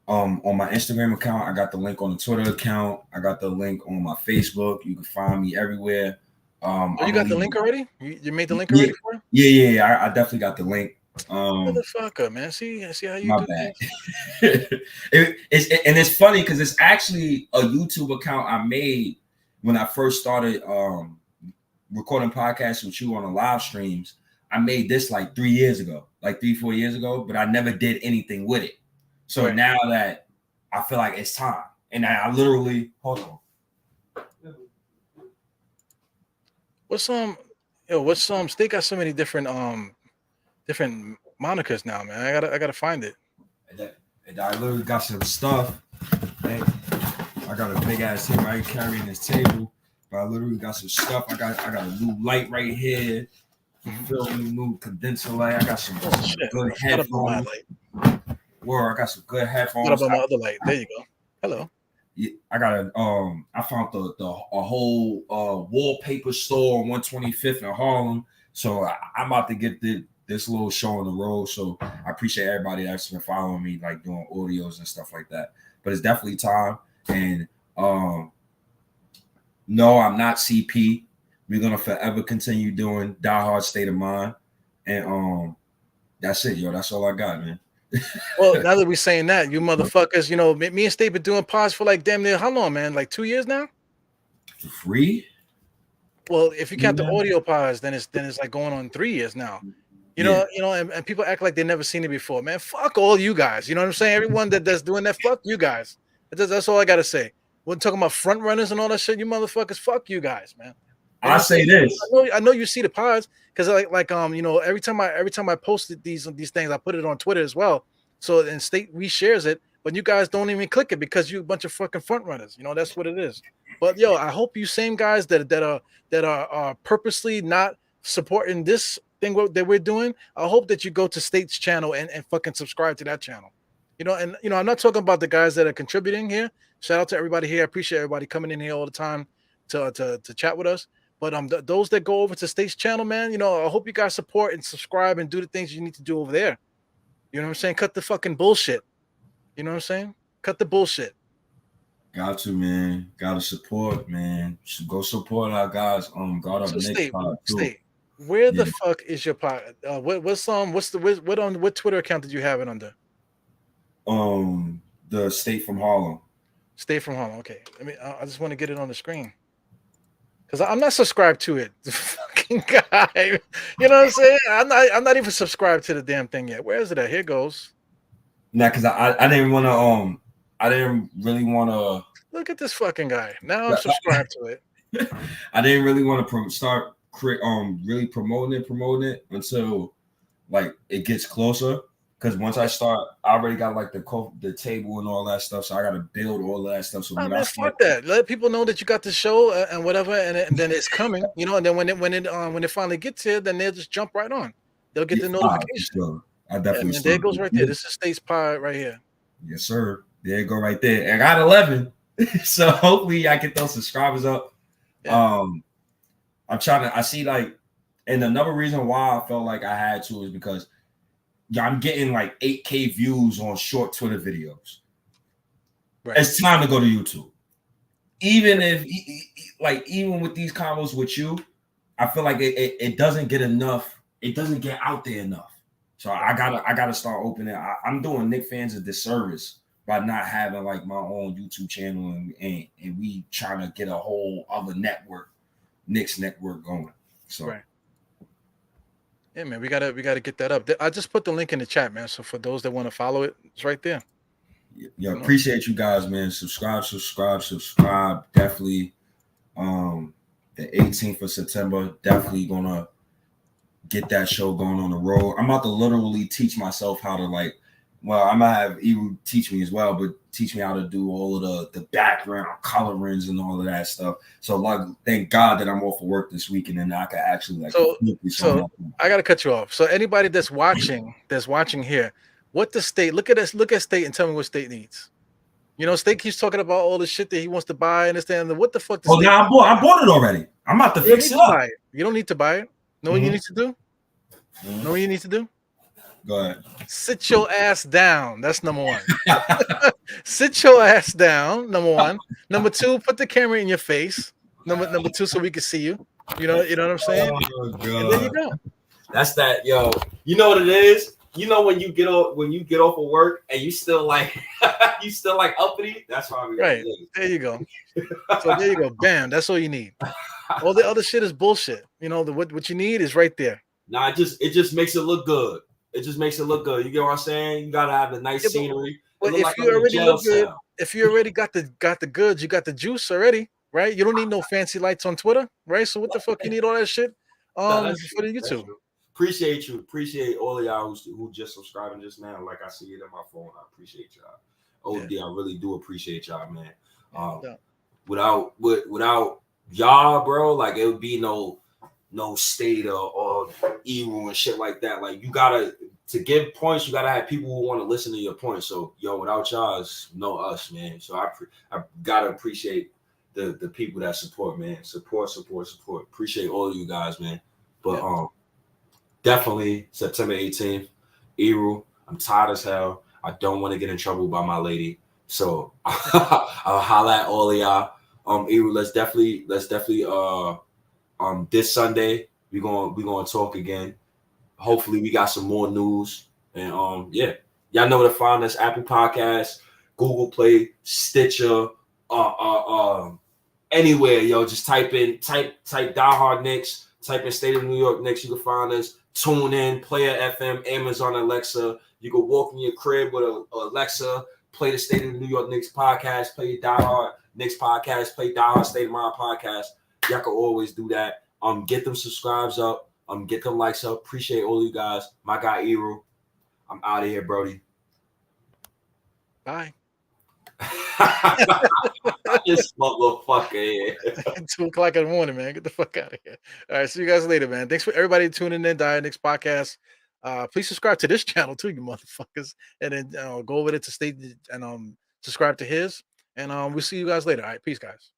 On my Instagram account, I got the link on the Twitter account. I got the link on my Facebook. You can find me everywhere. You got the link already? You made the link already for him? Yeah. I definitely got the link. Motherfucker, man. See how you my do bad. things? It's funny because it's actually a YouTube account I made when I first started recording podcasts with you on the live streams. I made this like 3 years ago, like 3-4 years ago, but I never did anything with it. So right. Now that I feel like it's time, and I literally hold on. What's State got so many different monikers now, man. I gotta find it. And I literally got some stuff. Man. I got a big ass thing right carrying this table. But I literally got some stuff. I got a new light right here. New condenser light. I got some good headphones. Whoa, I got some good headphones. What about my other light? There you go. Hello. Yeah, I got I found a whole wallpaper store on 125th in Harlem. So I'm about to get this little show on the road. So I appreciate everybody that's been following me, like doing audios and stuff like that. But it's definitely time. And no, I'm not CP. We're gonna forever continue doing Die Hard State of Mind. And that's it, yo. That's all I got, man. Well, now that we're saying that, you motherfuckers, you know, me and State been doing pods for like damn near how long, man? Like 2 years now? For free? Well, if you count the audio pods, then it's like going on 3 years now. You know, and people act like they've never seen it before. Man, fuck all you guys. You know what I'm saying? Everyone that's doing that, fuck you guys. That's all I gotta say. We're talking about front runners and all that shit. You motherfuckers, fuck you guys, man. I say this. I know you see the pods because you know, every time I posted these things, I put it on Twitter as well. So and State reshares it, but you guys don't even click it because you a bunch of fucking front runners. You know, that's what it is. But yo, I hope you same guys that are purposely not supporting this thing that we're doing. I hope that you go to State's channel and fucking subscribe to that channel. You know, and you know, I'm not talking about the guys that are contributing here. Shout out to everybody here. I appreciate everybody coming in here all the time to chat with us. But those that go over to State's channel, man, you know, I hope you guys support and subscribe and do the things you need to do over there. You know what I'm saying? Cut the fucking bullshit. You know what I'm saying? Cut the bullshit. Got to, man. Got to support, man. Should go support our guys. Got up So Knicks pod too. State, where the Yeah. fuck is your pod? What Twitter account did you have it under? The State from Harlem. Stay from home. Okay, I just want to get it on the screen because I'm not subscribed to it. The fucking guy, you know what I'm saying? I'm not even subscribed to the damn thing yet. Where is it at? Here goes. Nah, because I didn't want to I didn't really want to look at this fucking guy. Now I'm subscribed to it. I didn't really want to start really promoting it until like it gets closer. Because once I start, I already got like the table and all that stuff, so I got to build all of that stuff. So when I start, fuck that. Let people know that you got the show and whatever, and then it's coming, you know. And then when it finally gets here, then they'll just jump right on. They'll get the notification. Sure. I definitely. And there it goes right there. This is State's Pod right here. Yes, sir. There you go right there. I got 11, so hopefully I get those subscribers up. Yeah. I'm trying to. I see like, and another reason why I felt like I had to is because. Yeah, I'm getting like 8K views on short Twitter videos. Right. It's time to go to YouTube. Even if, even with these combos with you, I feel like it doesn't get enough. It doesn't get out there enough. So I gotta start opening. I'm doing Knicks fans a disservice by not having like my own YouTube channel and we trying to get a whole other network, Knicks network going. So. Right. Yeah, man, we gotta get that up. I just put the link in the chat, man. So for those that want to follow it, it's right there. Yeah, appreciate you guys, man. Subscribe. Definitely. The 18th of September, definitely gonna get that show going on the road. I'm about to literally teach myself how to I'm gonna have Iru teach me as well, but teach me how to do all of the background colorings and all of that stuff. So thank God that I'm off of work this week, and then I can actually So I gotta cut you off. So anybody that's watching here, look at State and tell me what State needs. You know, State keeps talking about all the shit that he wants to buy and understand what the fuck. Now I bought it already. I'm about to fix it up. You don't need to buy it. Know what you need to do? Know what you need to do? Go ahead. Sit your ass down. That's number one. Sit your ass down. Number one. Number two, put the camera in your face. Number two, so we can see you. You know what I'm saying? Oh, God. And there you go. That's that, yo. You know what it is? You know when you get off of work and you still like uppity. That's why right. There you go. So there you go. Bam. That's all you need. All the other shit is bullshit. You know what you need is right there. Nah, it just makes it look good. It just makes it look good. You get what I'm saying? You gotta have the nice scenery. But if you already look good, if you already got the goods, you got the juice already, right? You don't need no fancy lights on Twitter, right? So what the fuck you need all that shit for the YouTube? Appreciate you. Appreciate all of y'all who just subscribing just now. Like I see it on my phone. I appreciate y'all. OD, I really do appreciate y'all, man. Without y'all, bro, like it would be no State or Eru and shit like that. Like you gotta to give points, you gotta have people who want to listen to your points. So without y'all, it's no us, man. So I gotta appreciate the people that support, man. Support. Appreciate all of you guys, man. But definitely September 18th, Eru. I'm tired as hell. I don't want to get in trouble by my lady. So I'll holla at all of y'all. Eru, let's definitely this Sunday we're gonna talk again. Hopefully we got some more news. And y'all know where to find us: Apple Podcasts, Google Play, Stitcher, anywhere, yo. Just type Die Hard Knicks, type in State of New York Knicks, you can find us. Tune in, Player FM, Amazon Alexa. You can walk in your crib with Alexa, play the State of New York Knicks podcast, play Die Hard Knicks podcast, play Die Hard State of Mind podcast. Y'all can always do that. Get them subscribes up. Get them likes up. Appreciate all you guys. My guy Eru. I'm out of here, Brody. Bye. This motherfucker here. 2:00 in the morning, man. Get the fuck out of here. All right, see you guys later, man. Thanks for everybody tuning in. Die Knicks podcast. Please subscribe to this channel too, you motherfuckers, and then go over there to State and subscribe to his. And we'll see you guys later. All right, peace, guys.